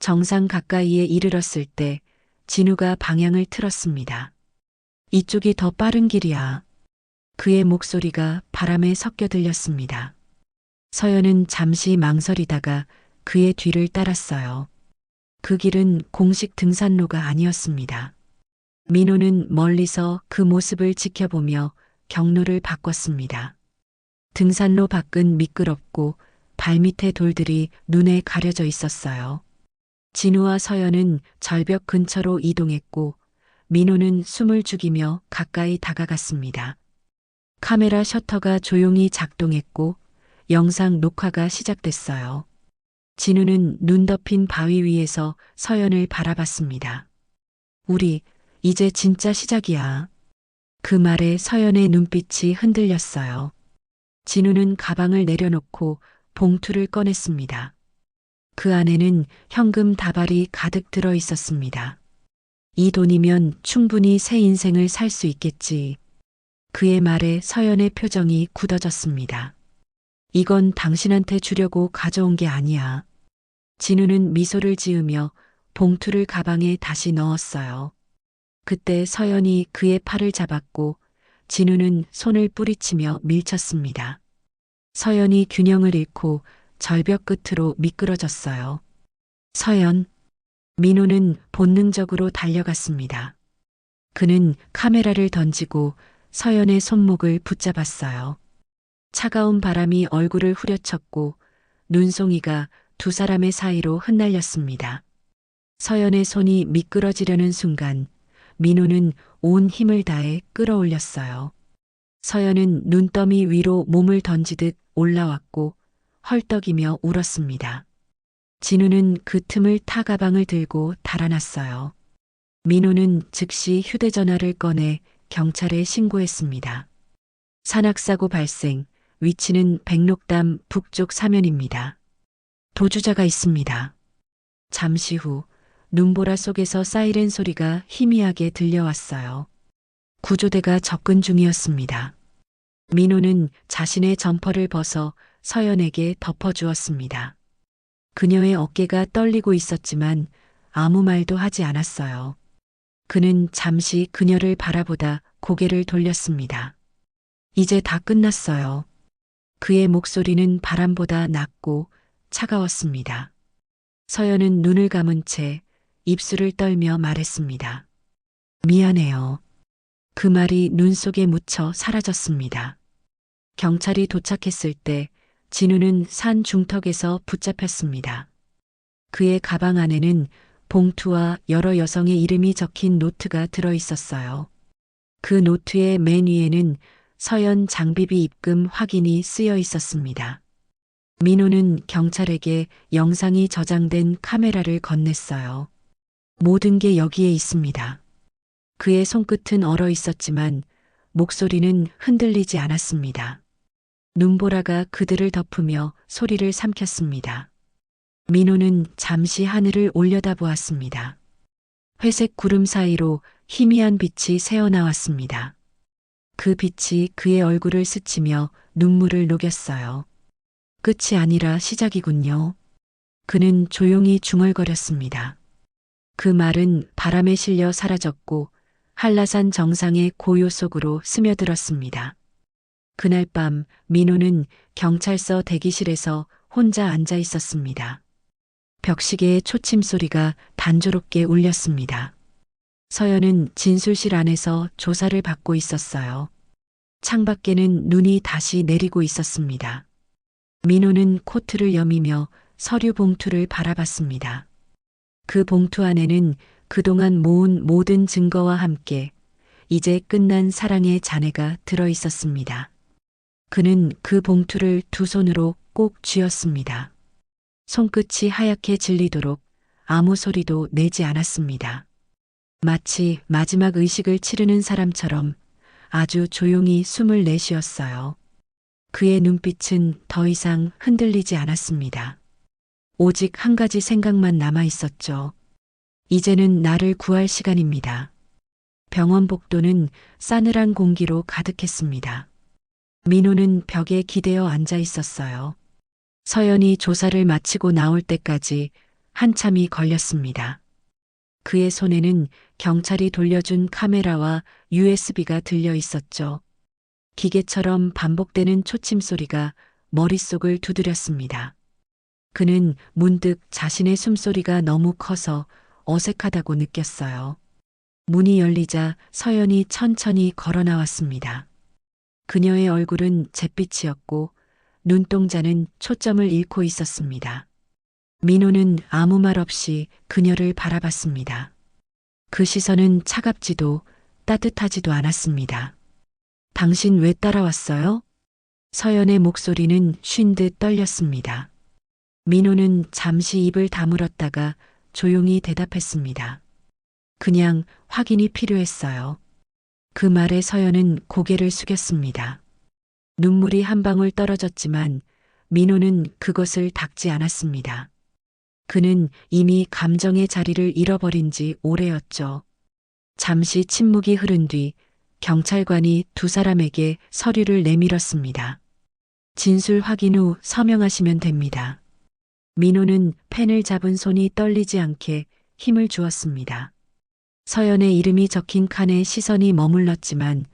정상 가까이에 이르렀을 때 진우가 방향을 틀었습니다. 이쪽이 더 빠른 길이야. 그의 목소리가 바람에 섞여 들렸습니다. 서연은 잠시 망설이다가 그의 뒤를 따랐어요. 그 길은 공식 등산로가 아니었습니다. 민호는 멀리서 그 모습을 지켜보며 경로를 바꿨습니다. 등산로 밖은 미끄럽고 발밑의 돌들이 눈에 가려져 있었어요. 진우와 서연은 절벽 근처로 이동했고 민호는 숨을 죽이며 가까이 다가갔습니다. 카메라 셔터가 조용히 작동했고 영상 녹화가 시작됐어요. 진우는 눈 덮인 바위 위에서 서연을 바라봤습니다. 우리 이제 진짜 시작이야. 그 말에 서연의 눈빛이 흔들렸어요. 진우는 가방을 내려놓고 봉투를 꺼냈습니다. 그 안에는 현금 다발이 가득 들어 있었습니다. 이 돈이면 충분히 새 인생을 살 수 있겠지. 그의 말에 서연의 표정이 굳어졌습니다. 이건 당신한테 주려고 가져온 게 아니야. 진우는 미소를 지으며 봉투를 가방에 다시 넣었어요. 그때 서연이 그의 팔을 잡았고 진우는 손을 뿌리치며 밀쳤습니다. 서연이 균형을 잃고 절벽 끝으로 미끄러졌어요. 서연, 민호는 본능적으로 달려갔습니다. 그는 카메라를 던지고 서연의 손목을 붙잡았어요. 차가운 바람이 얼굴을 후려쳤고 눈송이가 두 사람의 사이로 흩날렸습니다. 서연의 손이 미끄러지려는 순간 민호는 온 힘을 다해 끌어올렸어요. 서연은 눈더미 위로 몸을 던지듯 올라왔고 헐떡이며 울었습니다. 진우는 그 틈을 타 가방을 들고 달아났어요. 민호는 즉시 휴대전화를 꺼내 경찰에 신고했습니다. 산악사고 발생, 위치는 백록담 북쪽 사면입니다. 도주자가 있습니다. 잠시 후 눈보라 속에서 사이렌 소리가 희미하게 들려왔어요. 구조대가 접근 중이었습니다. 민호는 자신의 점퍼를 벗어 서연에게 덮어주었습니다. 그녀의 어깨가 떨리고 있었지만 아무 말도 하지 않았어요. 그는 잠시 그녀를 바라보다 고개를 돌렸습니다. 이제 다 끝났어요. 그의 목소리는 바람보다 낮고 차가웠습니다. 서연은 눈을 감은 채 입술을 떨며 말했습니다. 미안해요. 그 말이 눈 속에 묻혀 사라졌습니다. 경찰이 도착했을 때 진우는 산 중턱에서 붙잡혔습니다. 그의 가방 안에는 봉투와 여러 여성의 이름이 적힌 노트가 들어 있었어요. 그 노트의 맨 위에는 서연 장비비 입금 확인이 쓰여 있었습니다. 민호는 경찰에게 영상이 저장된 카메라를 건넸어요. 모든 게 여기에 있습니다. 그의 손끝은 얼어 있었지만 목소리는 흔들리지 않았습니다. 눈보라가 그들을 덮으며 소리를 삼켰습니다. 민호는 잠시 하늘을 올려다보았습니다. 회색 구름 사이로 희미한 빛이 새어나왔습니다. 그 빛이 그의 얼굴을 스치며 눈물을 녹였어요. 끝이 아니라 시작이군요. 그는 조용히 중얼거렸습니다. 그 말은 바람에 실려 사라졌고 한라산 정상의 고요 속으로 스며들었습니다. 그날 밤 민호는 경찰서 대기실에서 혼자 앉아 있었습니다. 벽시계의 초침 소리가 단조롭게 울렸습니다. 서연은 진술실 안에서 조사를 받고 있었어요. 창밖에는 눈이 다시 내리고 있었습니다. 민호는 코트를 여미며 서류 봉투를 바라봤습니다. 그 봉투 안에는 그동안 모은 모든 증거와 함께 이제 끝난 사랑의 잔해가 들어 있었습니다. 그는 그 봉투를 두 손으로 꼭 쥐었습니다. 손끝이 하얗게 질리도록 아무 소리도 내지 않았습니다. 마치 마지막 의식을 치르는 사람처럼 아주 조용히 숨을 내쉬었어요. 그의 눈빛은 더 이상 흔들리지 않았습니다. 오직 한 가지 생각만 남아 있었죠. 이제는 나를 구할 시간입니다. 병원 복도는 싸늘한 공기로 가득했습니다. 민호는 벽에 기대어 앉아 있었어요. 서연이 조사를 마치고 나올 때까지 한참이 걸렸습니다. 그의 손에는 경찰이 돌려준 카메라와 USB가 들려 있었죠. 기계처럼 반복되는 초침 소리가 머릿속을 두드렸습니다. 그는 문득 자신의 숨소리가 너무 커서 어색하다고 느꼈어요. 문이 열리자 서연이 천천히 걸어 나왔습니다. 그녀의 얼굴은 잿빛이었고 눈동자는 초점을 잃고 있었습니다. 민호는 아무 말 없이 그녀를 바라봤습니다. 그 시선은 차갑지도 따뜻하지도 않았습니다. 당신 왜 따라왔어요? 서연의 목소리는 쉰 듯 떨렸습니다. 민호는 잠시 입을 다물었다가 조용히 대답했습니다. 그냥 확인이 필요했어요. 그 말에 서연은 고개를 숙였습니다. 눈물이 한 방울 떨어졌지만 민호는 그것을 닦지 않았습니다. 그는 이미 감정의 자리를 잃어버린 지 오래였죠. 잠시 침묵이 흐른 뒤 경찰관이 두 사람에게 서류를 내밀었습니다. 진술 확인 후 서명하시면 됩니다. 민호는 펜을 잡은 손이 떨리지 않게 힘을 주었습니다. 서연의 이름이 적힌 칸에 시선이 머물렀지만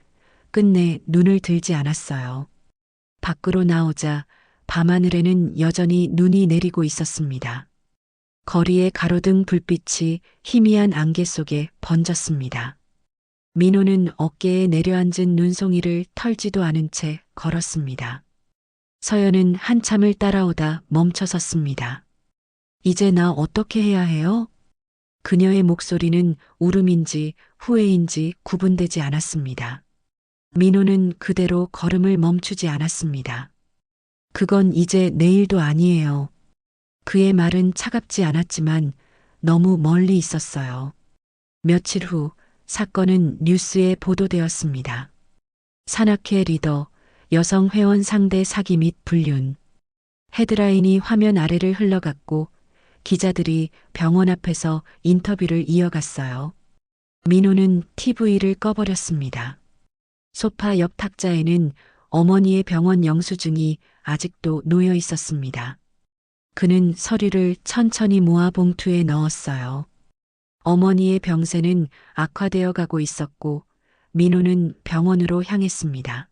끝내 눈을 들지 않았어요. 밖으로 나오자 밤하늘에는 여전히 눈이 내리고 있었습니다. 거리의 가로등 불빛이 희미한 안개 속에 번졌습니다. 민호는 어깨에 내려앉은 눈송이를 털지도 않은 채 걸었습니다. 서연은 한참을 따라오다 멈춰섰습니다. 이제 나 어떻게 해야 해요? 그녀의 목소리는 울음인지 후회인지 구분되지 않았습니다. 민호는 그대로 걸음을 멈추지 않았습니다. 그건 이제 내일도 아니에요. 그의 말은 차갑지 않았지만 너무 멀리 있었어요. 며칠 후 사건은 뉴스에 보도되었습니다. 산악회 리더, 여성 회원 상대 사기 및 불륜. 헤드라인이 화면 아래를 흘러갔고 기자들이 병원 앞에서 인터뷰를 이어갔어요. 민호는 TV를 꺼버렸습니다. 소파 옆 탁자에는 어머니의 병원 영수증이 아직도 놓여 있었습니다. 그는 서류를 천천히 모아 봉투에 넣었어요. 어머니의 병세는 악화되어 가고 있었고 민호는 병원으로 향했습니다.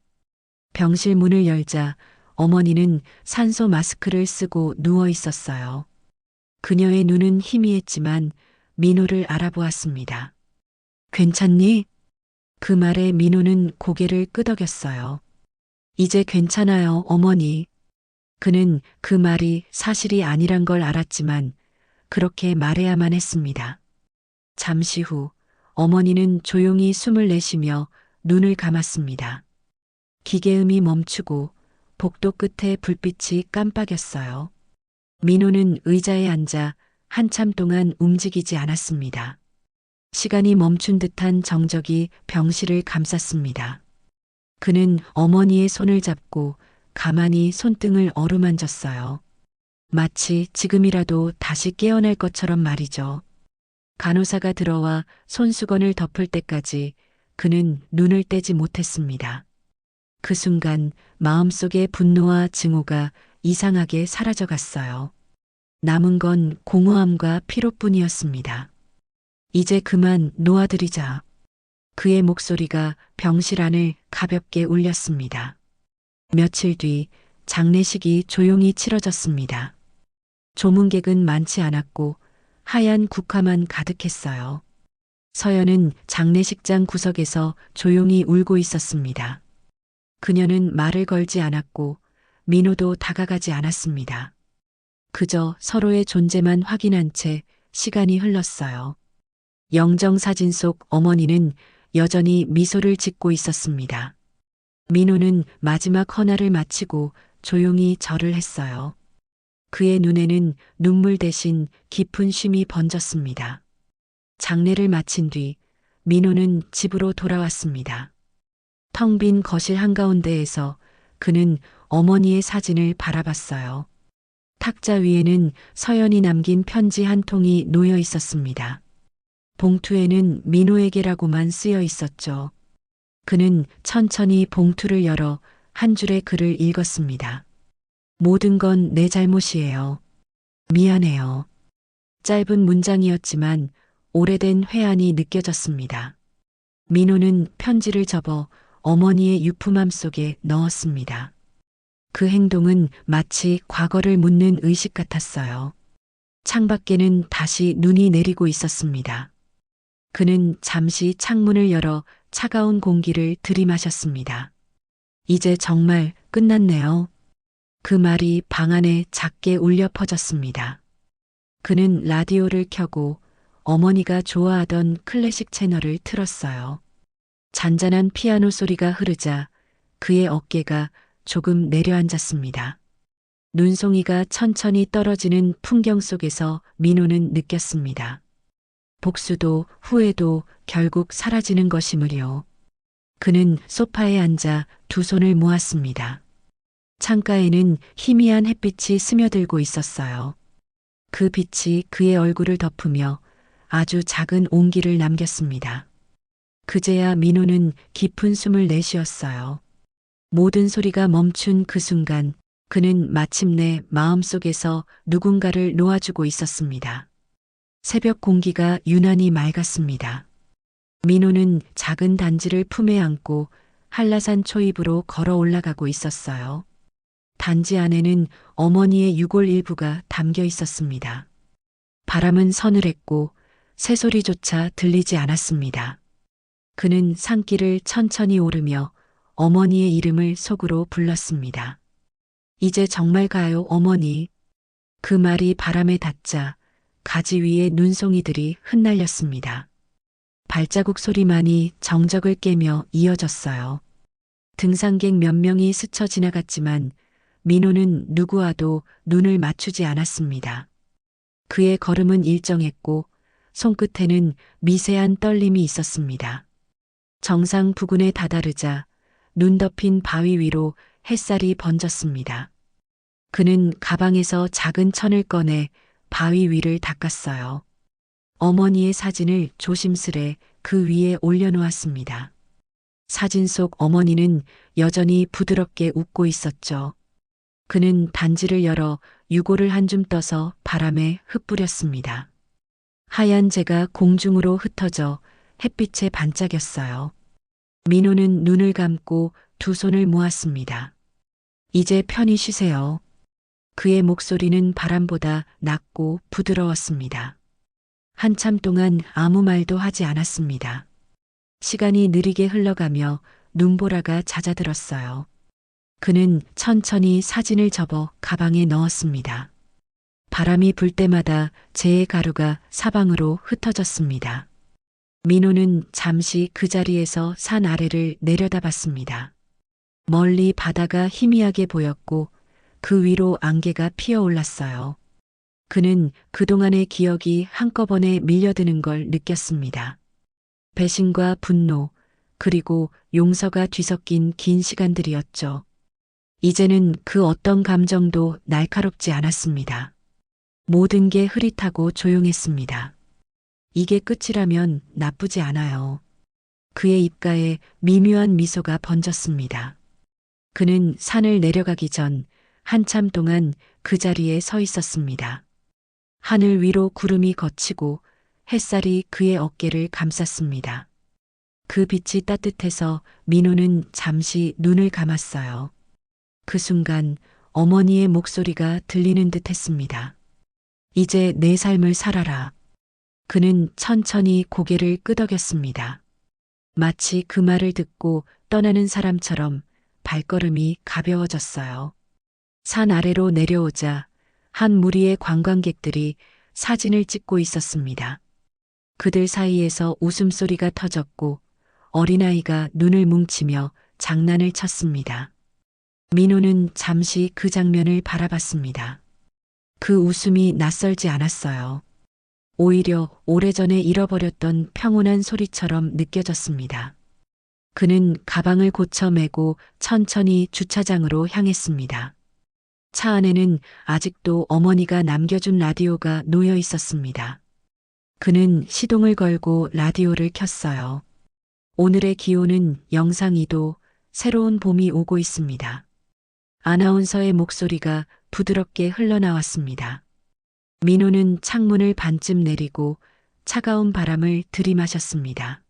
병실 문을 열자 어머니는 산소 마스크를 쓰고 누워 있었어요. 그녀의 눈은 희미했지만 민호를 알아보았습니다. 괜찮니? 그 말에 민호는 고개를 끄덕였어요. 이제 괜찮아요, 어머니. 그는 그 말이 사실이 아니란 걸 알았지만 그렇게 말해야만 했습니다. 잠시 후 어머니는 조용히 숨을 내쉬며 눈을 감았습니다. 기계음이 멈추고 복도 끝에 불빛이 깜빡였어요. 민호는 의자에 앉아 한참 동안 움직이지 않았습니다. 시간이 멈춘 듯한 정적이 병실을 감쌌습니다. 그는 어머니의 손을 잡고 가만히 손등을 어루만졌어요. 마치 지금이라도 다시 깨어날 것처럼 말이죠. 간호사가 들어와 손수건을 덮을 때까지 그는 눈을 떼지 못했습니다. 그 순간 마음속의 분노와 증오가 이상하게 사라져갔어요. 남은 건 공허함과 피로뿐이었습니다. 이제 그만 놓아드리자. 그의 목소리가 병실 안을 가볍게 울렸습니다. 며칠 뒤 장례식이 조용히 치러졌습니다. 조문객은 많지 않았고 하얀 국화만 가득했어요. 서연은 장례식장 구석에서 조용히 울고 있었습니다. 그녀는 말을 걸지 않았고 민호도 다가가지 않았습니다. 그저 서로의 존재만 확인한 채 시간이 흘렀어요. 영정사진 속 어머니는 여전히 미소를 짓고 있었습니다. 민호는 마지막 헌화를 마치고 조용히 절을 했어요. 그의 눈에는 눈물 대신 깊은 쉼이 번졌습니다. 장례를 마친 뒤 민호는 집으로 돌아왔습니다. 텅 빈 거실 한가운데에서 그는 어머니의 사진을 바라봤어요. 탁자 위에는 서연이 남긴 편지 한 통이 놓여 있었습니다. 봉투에는 민호에게라고만 쓰여 있었죠. 그는 천천히 봉투를 열어 한 줄의 글을 읽었습니다. 모든 건 내 잘못이에요. 미안해요. 짧은 문장이었지만 오래된 회한이 느껴졌습니다. 민호는 편지를 접어 어머니의 유품함 속에 넣었습니다. 그 행동은 마치 과거를 묻는 의식 같았어요. 창밖에는 다시 눈이 내리고 있었습니다. 그는 잠시 창문을 열어 차가운 공기를 들이마셨습니다. 이제 정말 끝났네요. 그 말이 방 안에 작게 울려 퍼졌습니다. 그는 라디오를 켜고 어머니가 좋아하던 클래식 채널을 틀었어요. 잔잔한 피아노 소리가 흐르자 그의 어깨가 조금 내려앉았습니다. 눈송이가 천천히 떨어지는 풍경 속에서 민호는 느꼈습니다. 복수도 후회도 결국 사라지는 것이므려. 그는 소파에 앉아 두 손을 모았습니다. 창가에는 희미한 햇빛이 스며들고 있었어요. 그 빛이 그의 얼굴을 덮으며 아주 작은 온기를 남겼습니다. 그제야 민호는 깊은 숨을 내쉬었어요. 모든 소리가 멈춘 그 순간 그는 마침내 마음속에서 누군가를 놓아주고 있었습니다. 새벽 공기가 유난히 맑았습니다. 민호는 작은 단지를 품에 안고 한라산 초입으로 걸어 올라가고 있었어요. 단지 안에는 어머니의 유골 일부가 담겨 있었습니다. 바람은 서늘했고 새소리조차 들리지 않았습니다. 그는 산길을 천천히 오르며 어머니의 이름을 속으로 불렀습니다. 이제 정말 가요, 어머니. 그 말이 바람에 닿자 가지 위에 눈송이들이 흩날렸습니다. 발자국 소리만이 정적을 깨며 이어졌어요. 등산객 몇 명이 스쳐 지나갔지만 민호는 누구와도 눈을 맞추지 않았습니다. 그의 걸음은 일정했고 손끝에는 미세한 떨림이 있었습니다. 정상 부근에 다다르자 눈 덮인 바위 위로 햇살이 번졌습니다. 그는 가방에서 작은 천을 꺼내 바위 위를 닦았어요. 어머니의 사진을 조심스레 그 위에 올려놓았습니다. 사진 속 어머니는 여전히 부드럽게 웃고 있었죠. 그는 단지를 열어 유골을 한 줌 떠서 바람에 흩뿌렸습니다. 하얀 재가 공중으로 흩어져 햇빛에 반짝였어요. 민호는 눈을 감고 두 손을 모았습니다. 이제 편히 쉬세요. 그의 목소리는 바람보다 낮고 부드러웠습니다. 한참 동안 아무 말도 하지 않았습니다. 시간이 느리게 흘러가며 눈보라가 잦아들었어요. 그는 천천히 사진을 접어 가방에 넣었습니다. 바람이 불 때마다 재의 가루가 사방으로 흩어졌습니다. 민호는 잠시 그 자리에서 산 아래를 내려다봤습니다. 멀리 바다가 희미하게 보였고 그 위로 안개가 피어올랐어요. 그는 그동안의 기억이 한꺼번에 밀려드는 걸 느꼈습니다. 배신과 분노, 그리고 용서가 뒤섞인 긴 시간들이었죠. 이제는 그 어떤 감정도 날카롭지 않았습니다. 모든 게 흐릿하고 조용했습니다. 이게 끝이라면 나쁘지 않아요. 그의 입가에 미묘한 미소가 번졌습니다. 그는 산을 내려가기 전 한참 동안 그 자리에 서 있었습니다. 하늘 위로 구름이 걷히고 햇살이 그의 어깨를 감쌌습니다. 그 빛이 따뜻해서 민호는 잠시 눈을 감았어요. 그 순간 어머니의 목소리가 들리는 듯 했습니다. 이제 내 삶을 살아라. 그는 천천히 고개를 끄덕였습니다. 마치 그 말을 듣고 떠나는 사람처럼 발걸음이 가벼워졌어요. 산 아래로 내려오자 한 무리의 관광객들이 사진을 찍고 있었습니다. 그들 사이에서 웃음소리가 터졌고 어린아이가 눈을 뭉치며 장난을 쳤습니다. 민호는 잠시 그 장면을 바라봤습니다. 그 웃음이 낯설지 않았어요. 오히려 오래전에 잃어버렸던 평온한 소리처럼 느껴졌습니다. 그는 가방을 고쳐 메고 천천히 주차장으로 향했습니다. 차 안에는 아직도 어머니가 남겨준 라디오가 놓여 있었습니다. 그는 시동을 걸고 라디오를 켰어요. 오늘의 기온은 영상 2도, 새로운 봄이 오고 있습니다. 아나운서의 목소리가 부드럽게 흘러나왔습니다. 민호는 창문을 반쯤 내리고 차가운 바람을 들이마셨습니다.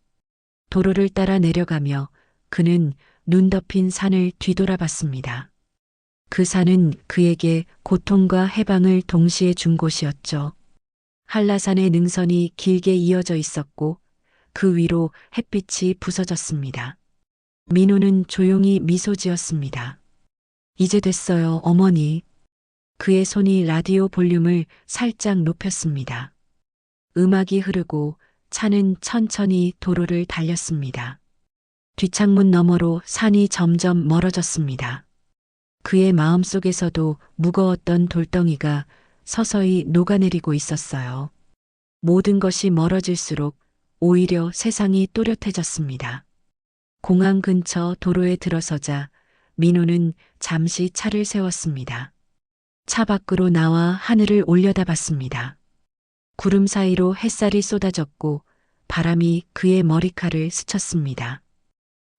도로를 따라 내려가며 그는 눈 덮인 산을 뒤돌아봤습니다. 그 산은 그에게 고통과 해방을 동시에 준 곳이었죠. 한라산의 능선이 길게 이어져 있었고 그 위로 햇빛이 부서졌습니다. 민호는 조용히 미소 지었습니다. 이제 됐어요, 어머니. 그의 손이 라디오 볼륨을 살짝 높였습니다. 음악이 흐르고 차는 천천히 도로를 달렸습니다. 뒷창문 너머로 산이 점점 멀어졌습니다. 그의 마음속에서도 무거웠던 돌덩이가 서서히 녹아내리고 있었어요. 모든 것이 멀어질수록 오히려 세상이 또렷해졌습니다. 공항 근처 도로에 들어서자 민호는 잠시 차를 세웠습니다. 차 밖으로 나와 하늘을 올려다봤습니다. 구름 사이로 햇살이 쏟아졌고 바람이 그의 머리칼을 스쳤습니다.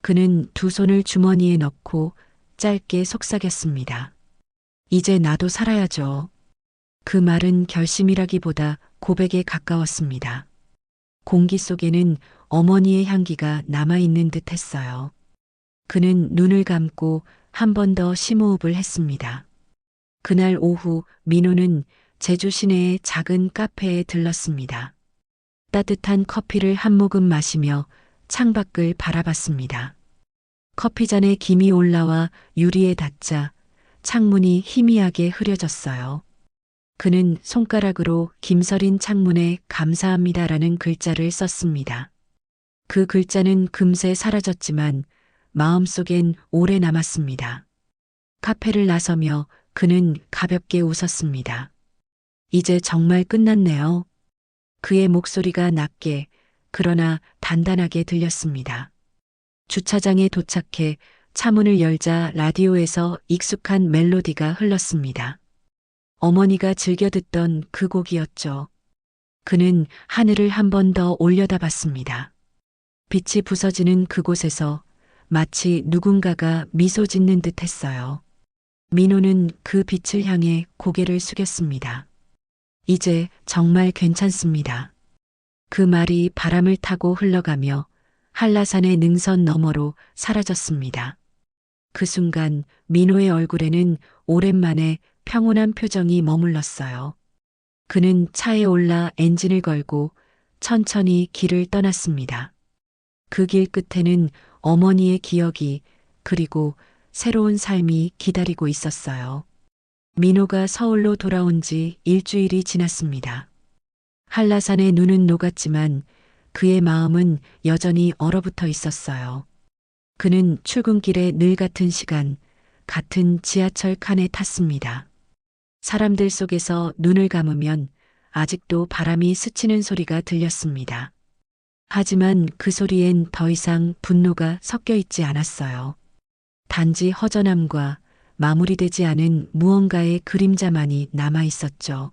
그는 두 손을 주머니에 넣고 짧게 속삭였습니다. 이제 나도 살아야죠. 그 말은 결심이라기보다 고백에 가까웠습니다. 공기 속에는 어머니의 향기가 남아있는 듯 했어요. 그는 눈을 감고 한 번 더 심호흡을 했습니다. 그날 오후 민호는 제주 시내의 작은 카페에 들렀습니다. 따뜻한 커피를 한 모금 마시며 창밖을 바라봤습니다. 커피잔에 김이 올라와 유리에 닿자 창문이 희미하게 흐려졌어요. 그는 손가락으로 김서린 창문에 감사합니다라는 글자를 썼습니다. 그 글자는 금세 사라졌지만 마음속엔 오래 남았습니다. 카페를 나서며 그는 가볍게 웃었습니다. 이제 정말 끝났네요. 그의 목소리가 낮게 그러나 단단하게 들렸습니다. 주차장에 도착해 차문을 열자 라디오에서 익숙한 멜로디가 흘렀습니다. 어머니가 즐겨 듣던 그 곡이었죠. 그는 하늘을 한 번 더 올려다봤습니다. 빛이 부서지는 그곳에서 마치 누군가가 미소 짓는 듯 했어요. 민호는 그 빛을 향해 고개를 숙였습니다. 이제 정말 괜찮습니다. 그 말이 바람을 타고 흘러가며 한라산의 능선 너머로 사라졌습니다. 그 순간 민호의 얼굴에는 오랜만에 평온한 표정이 머물렀어요. 그는 차에 올라 엔진을 걸고 천천히 길을 떠났습니다. 그 길 끝에는 어머니의 기억이 그리고 새로운 삶이 기다리고 있었어요. 민호가 서울로 돌아온 지 일주일이 지났습니다. 한라산의 눈은 녹았지만 그의 마음은 여전히 얼어붙어 있었어요. 그는 출근길에 늘 같은 시간, 같은 지하철 칸에 탔습니다. 사람들 속에서 눈을 감으면 아직도 바람이 스치는 소리가 들렸습니다. 하지만 그 소리엔 더 이상 분노가 섞여 있지 않았어요. 단지 허전함과 마무리되지 않은 무언가의 그림자만이 남아 있었죠.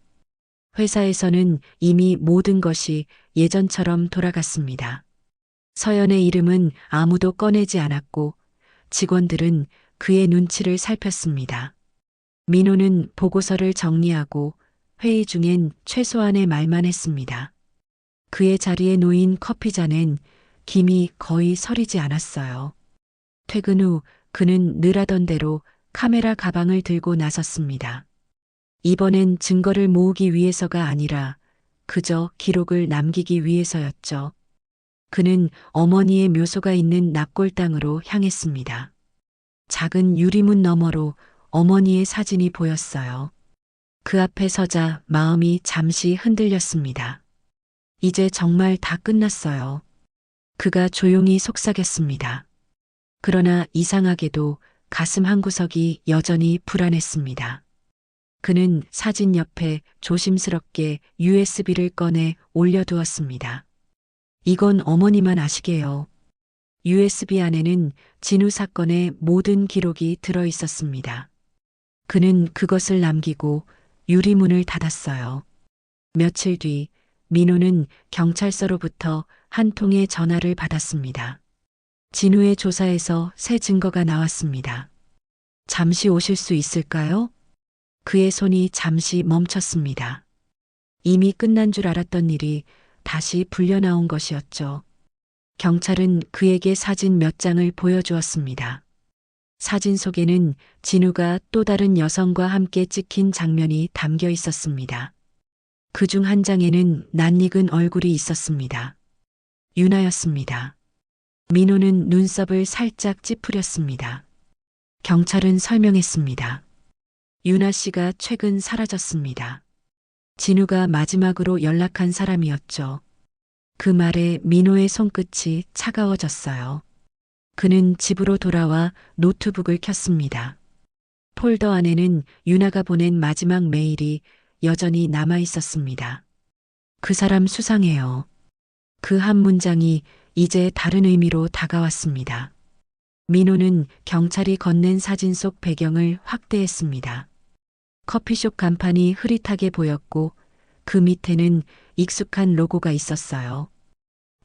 회사에서는 이미 모든 것이 예전처럼 돌아갔습니다. 서연의 이름은 아무도 꺼내지 않았고 직원들은 그의 눈치를 살폈습니다. 민호는 보고서를 정리하고 회의 중엔 최소한의 말만 했습니다. 그의 자리에 놓인 커피잔엔 김이 거의 서리지 않았어요. 퇴근 후 그는 늘 하던 대로 카메라 가방을 들고 나섰습니다. 이번엔 증거를 모으기 위해서가 아니라 그저 기록을 남기기 위해서였죠. 그는 어머니의 묘소가 있는 납골당으로 향했습니다. 작은 유리문 너머로 어머니의 사진이 보였어요. 그 앞에 서자 마음이 잠시 흔들렸습니다. 이제 정말 다 끝났어요. 그가 조용히 속삭였습니다. 그러나 이상하게도 가슴 한구석이 여전히 불안했습니다. 그는 사진 옆에 조심스럽게 USB를 꺼내 올려두었습니다. 이건 어머니만 아시게요. USB 안에는 진우 사건의 모든 기록이 들어 있었습니다. 그는 그것을 남기고 유리문을 닫았어요. 며칠 뒤 민호는 경찰서로부터 한 통의 전화를 받았습니다. 진우의 조사에서 새 증거가 나왔습니다. 잠시 오실 수 있을까요? 그의 손이 잠시 멈췄습니다. 이미 끝난 줄 알았던 일이 다시 불려나온 것이었죠. 경찰은 그에게 사진 몇 장을 보여주었습니다. 사진 속에는 진우가 또 다른 여성과 함께 찍힌 장면이 담겨 있었습니다. 그중 한 장에는 낯익은 얼굴이 있었습니다. 유나였습니다. 민호는 눈썹을 살짝 찌푸렸습니다. 경찰은 설명했습니다. 유나 씨가 최근 사라졌습니다. 진우가 마지막으로 연락한 사람이었죠. 그 말에 민호의 손끝이 차가워졌어요. 그는 집으로 돌아와 노트북을 켰습니다. 폴더 안에는 유나가 보낸 마지막 메일이 여전히 남아 있었습니다. 그 사람 수상해요. 그 한 문장이 이제 다른 의미로 다가왔습니다. 민호는 경찰이 건넨 사진 속 배경을 확대했습니다. 커피숍 간판이 흐릿하게 보였고 그 밑에는 익숙한 로고가 있었어요.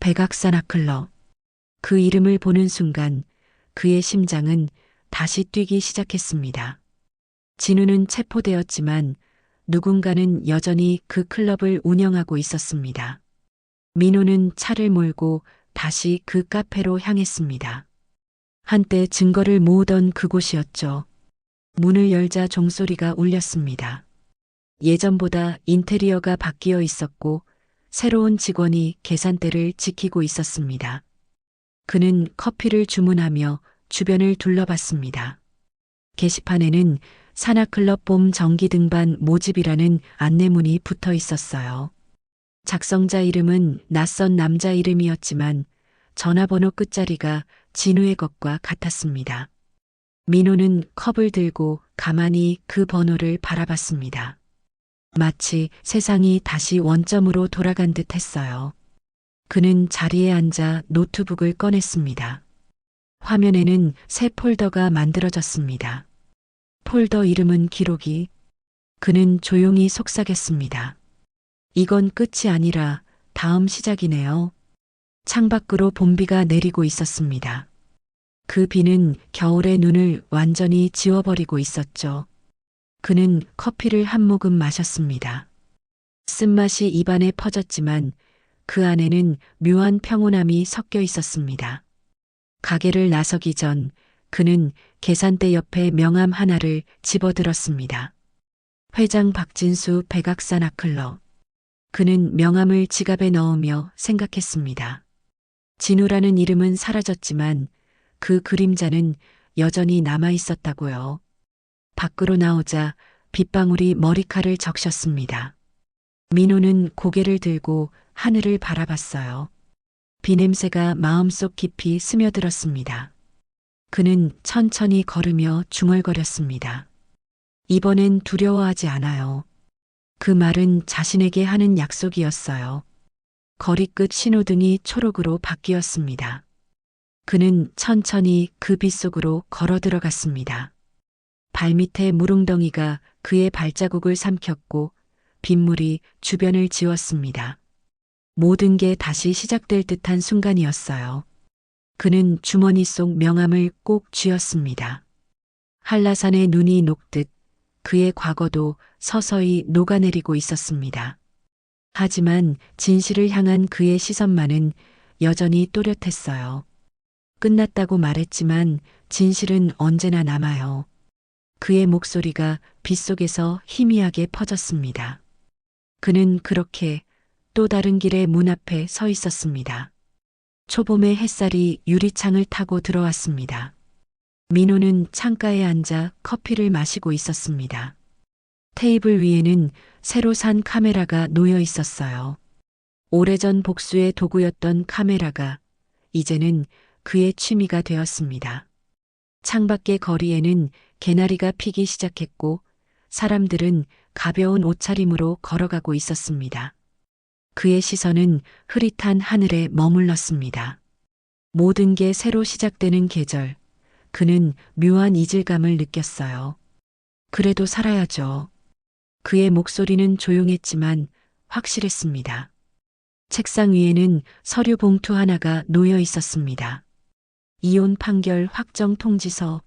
백악산악클럽. 그 이름을 보는 순간 그의 심장은 다시 뛰기 시작했습니다. 진우는 체포되었지만 누군가는 여전히 그 클럽을 운영하고 있었습니다. 민호는 차를 몰고 다시 그 카페로 향했습니다. 한때 증거를 모으던 그곳이었죠. 문을 열자 종소리가 울렸습니다. 예전보다 인테리어가 바뀌어 있었고 새로운 직원이 계산대를 지키고 있었습니다. 그는 커피를 주문하며 주변을 둘러봤습니다. 게시판에는 산악클럽 봄 정기 등반 모집이라는 안내문이 붙어 있었어요. 작성자 이름은 낯선 남자 이름이었지만 전화번호 끝자리가 진우의 것과 같았습니다. 민호는 컵을 들고 가만히 그 번호를 바라봤습니다. 마치 세상이 다시 원점으로 돌아간 듯 했어요. 그는 자리에 앉아 노트북을 꺼냈습니다. 화면에는 새 폴더가 만들어졌습니다. 폴더 이름은 기록이. 그는 조용히 속삭였습니다. 이건 끝이 아니라 다음 시작이네요. 창밖으로 봄비가 내리고 있었습니다. 그 비는 겨울의 눈을 완전히 지워버리고 있었죠. 그는 커피를 한 모금 마셨습니다. 쓴맛이 입안에 퍼졌지만 그 안에는 묘한 평온함이 섞여 있었습니다. 가게를 나서기 전 그는 계산대 옆에 명함 하나를 집어들었습니다. 회장 박진수 백악산 아클러. 그는 명함을 지갑에 넣으며 생각했습니다. 진우라는 이름은 사라졌지만 그 그림자는 여전히 남아 있었다고요. 밖으로 나오자 빗방울이 머리카락을 적셨습니다. 민호는 고개를 들고 하늘을 바라봤어요. 비 냄새가 마음속 깊이 스며들었습니다. 그는 천천히 걸으며 중얼거렸습니다. 이번엔 두려워하지 않아요. 그 말은 자신에게 하는 약속이었어요. 거리 끝 신호등이 초록으로 바뀌었습니다. 그는 천천히 그 빛 속으로 걸어 들어갔습니다. 발밑에 물웅덩이가 그의 발자국을 삼켰고 빗물이 주변을 지웠습니다. 모든 게 다시 시작될 듯한 순간이었어요. 그는 주머니 속 명함을 꼭 쥐었습니다. 한라산의 눈이 녹듯 그의 과거도 서서히 녹아내리고 있었습니다. 하지만 진실을 향한 그의 시선만은 여전히 또렷했어요. 끝났다고 말했지만 진실은 언제나 남아요. 그의 목소리가 빗속에서 희미하게 퍼졌습니다. 그는 그렇게 또 다른 길의 문 앞에 서 있었습니다. 초봄의 햇살이 유리창을 타고 들어왔습니다. 민호는 창가에 앉아 커피를 마시고 있었습니다. 테이블 위에는 새로 산 카메라가 놓여 있었어요. 오래전 복수의 도구였던 카메라가 이제는 그의 취미가 되었습니다. 창밖의 거리에는 개나리가 피기 시작했고 사람들은 가벼운 옷차림으로 걸어가고 있었습니다. 그의 시선은 흐릿한 하늘에 머물렀습니다. 모든 게 새로 시작되는 계절, 그는 묘한 이질감을 느꼈어요. 그래도 살아야죠. 그의 목소리는 조용했지만 확실했습니다. 책상 위에는 서류 봉투 하나가 놓여 있었습니다. 이혼 판결 확정 통지서.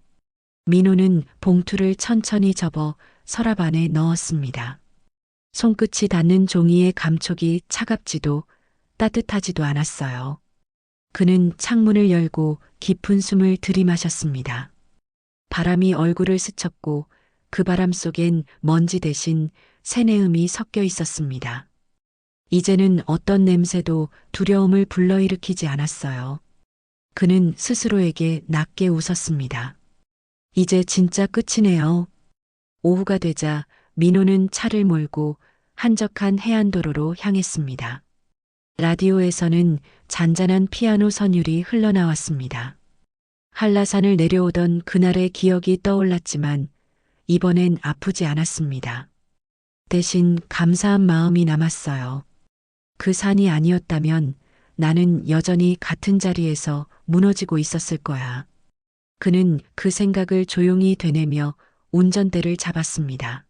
민호는 봉투를 천천히 접어 서랍 안에 넣었습니다. 손끝이 닿는 종이의 감촉이 차갑지도 따뜻하지도 않았어요. 그는 창문을 열고 깊은 숨을 들이마셨습니다. 바람이 얼굴을 스쳤고 그 바람 속엔 먼지 대신 새내음이 섞여 있었습니다. 이제는 어떤 냄새도 두려움을 불러일으키지 않았어요. 그는 스스로에게 낮게 웃었습니다. 이제 진짜 끝이네요. 오후가 되자 민호는 차를 몰고 한적한 해안도로로 향했습니다. 라디오에서는 잔잔한 피아노 선율이 흘러나왔습니다. 한라산을 내려오던 그날의 기억이 떠올랐지만 이번엔 아프지 않았습니다. 대신 감사한 마음이 남았어요. 그 산이 아니었다면 나는 여전히 같은 자리에서 무너지고 있었을 거야. 그는 그 생각을 조용히 되뇌며 운전대를 잡았습니다.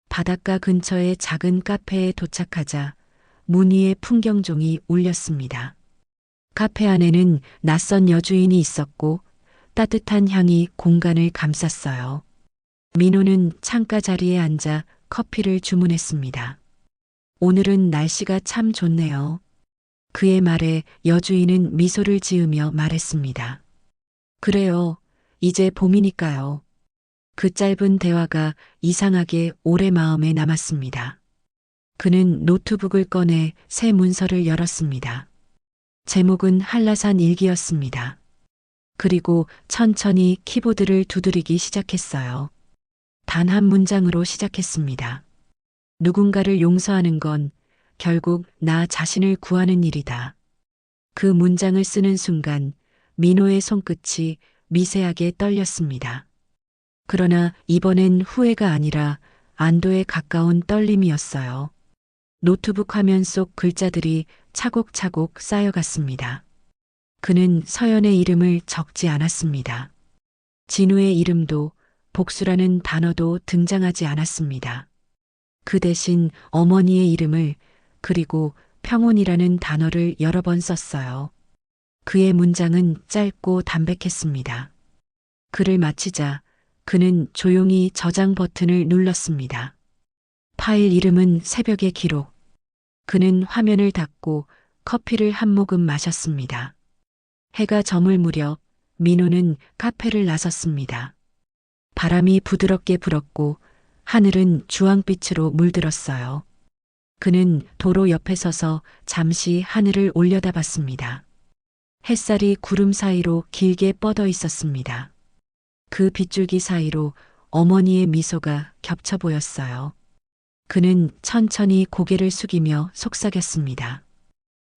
바닷가 근처의 작은 카페에 도착하자 문 위에 풍경종이 울렸습니다. 카페 안에는 낯선 여주인이 있었고 따뜻한 향이 공간을 감쌌어요. 민호는 창가 자리에 앉아 커피를 주문했습니다. 오늘은 날씨가 참 좋네요. 그의 말에 여주인은 미소를 지으며 말했습니다. 그래요. 이제 봄이니까요. 그 짧은 대화가 이상하게 오래 마음에 남았습니다. 그는 노트북을 꺼내 새 문서를 열었습니다. 제목은 한라산 일기였습니다. 그리고 천천히 키보드를 두드리기 시작했어요. 단 한 문장으로 시작했습니다. 누군가를 용서하는 건 결국 나 자신을 구하는 일이다. 그 문장을 쓰는 순간 민호의 손끝이 미세하게 떨렸습니다. 그러나 이번엔 후회가 아니라 안도에 가까운 떨림이었어요. 노트북 화면 속 글자들이 차곡차곡 쌓여갔습니다. 그는 서연의 이름을 적지 않았습니다. 진우의 이름도 복수라는 단어도 등장하지 않았습니다. 그 대신 어머니의 이름을 그리고 평온이라는 단어를 여러 번 썼어요. 그의 문장은 짧고 담백했습니다. 글을 마치자 그는 조용히 저장 버튼을 눌렀습니다. 파일 이름은 새벽의 기록. 그는 화면을 닫고 커피를 한 모금 마셨습니다. 해가 저물 무렵 민호는 카페를 나섰습니다. 바람이 부드럽게 불었고 하늘은 주황빛으로 물들었어요. 그는 도로 옆에 서서 잠시 하늘을 올려다봤습니다. 햇살이 구름 사이로 길게 뻗어 있었습니다. 그 빗줄기 사이로 어머니의 미소가 겹쳐 보였어요. 그는 천천히 고개를 숙이며 속삭였습니다.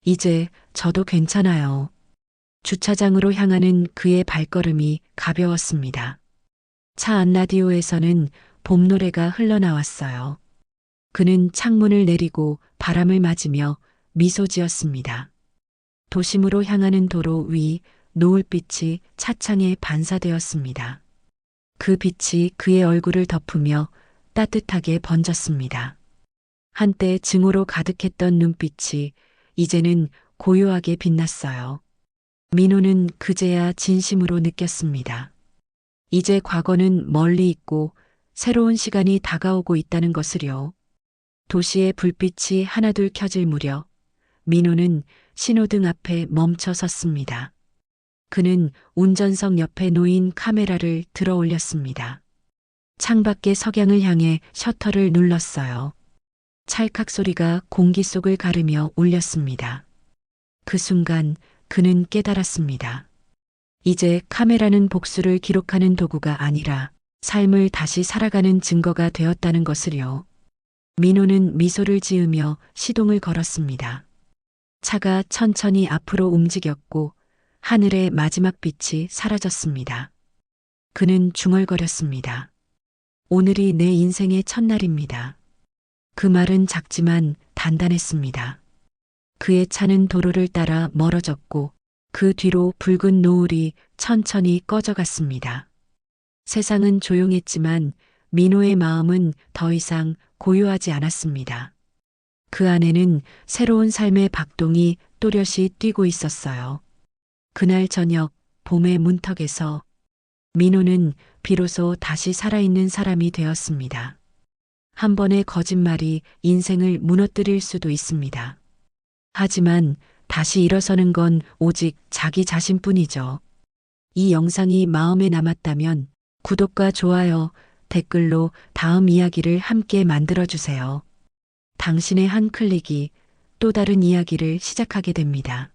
이제 저도 괜찮아요. 주차장으로 향하는 그의 발걸음이 가벼웠습니다. 차 안 라디오에서는 봄 노래가 흘러나왔어요. 그는 창문을 내리고 바람을 맞으며 미소 지었습니다. 도심으로 향하는 도로 위 노을빛이 차창에 반사되었습니다. 그 빛이 그의 얼굴을 덮으며 따뜻하게 번졌습니다. 한때 증오로 가득했던 눈빛이 이제는 고요하게 빛났어요. 민호는 그제야 진심으로 느꼈습니다. 이제 과거는 멀리 있고 새로운 시간이 다가오고 있다는 것을요. 도시의 불빛이 하나둘 켜질 무렵 민호는 신호등 앞에 멈춰 섰습니다. 그는 운전석 옆에 놓인 카메라를 들어 올렸습니다. 창밖의 석양을 향해 셔터를 눌렀어요. 찰칵 소리가 공기 속을 가르며 울렸습니다. 그 순간 그는 깨달았습니다. 이제 카메라는 복수를 기록하는 도구가 아니라 삶을 다시 살아가는 증거가 되었다는 것을요. 민호는 미소를 지으며 시동을 걸었습니다. 차가 천천히 앞으로 움직였고 하늘의 마지막 빛이 사라졌습니다. 그는 중얼거렸습니다. 오늘이 내 인생의 첫날입니다. 그 말은 작지만 단단했습니다. 그의 차는 도로를 따라 멀어졌고 그 뒤로 붉은 노을이 천천히 꺼져갔습니다. 세상은 조용했지만 민호의 마음은 더 이상 고요하지 않았습니다. 그 안에는 새로운 삶의 박동이 또렷이 뛰고 있었어요. 그날 저녁 봄의 문턱에서 민호는 비로소 다시 살아있는 사람이 되었습니다. 한 번의 거짓말이 인생을 무너뜨릴 수도 있습니다. 하지만 다시 일어서는 건 오직 자기 자신뿐이죠. 이 영상이 마음에 남았다면 구독과 좋아요, 댓글로 다음 이야기를 함께 만들어주세요. 당신의 한 클릭이 또 다른 이야기를 시작하게 됩니다.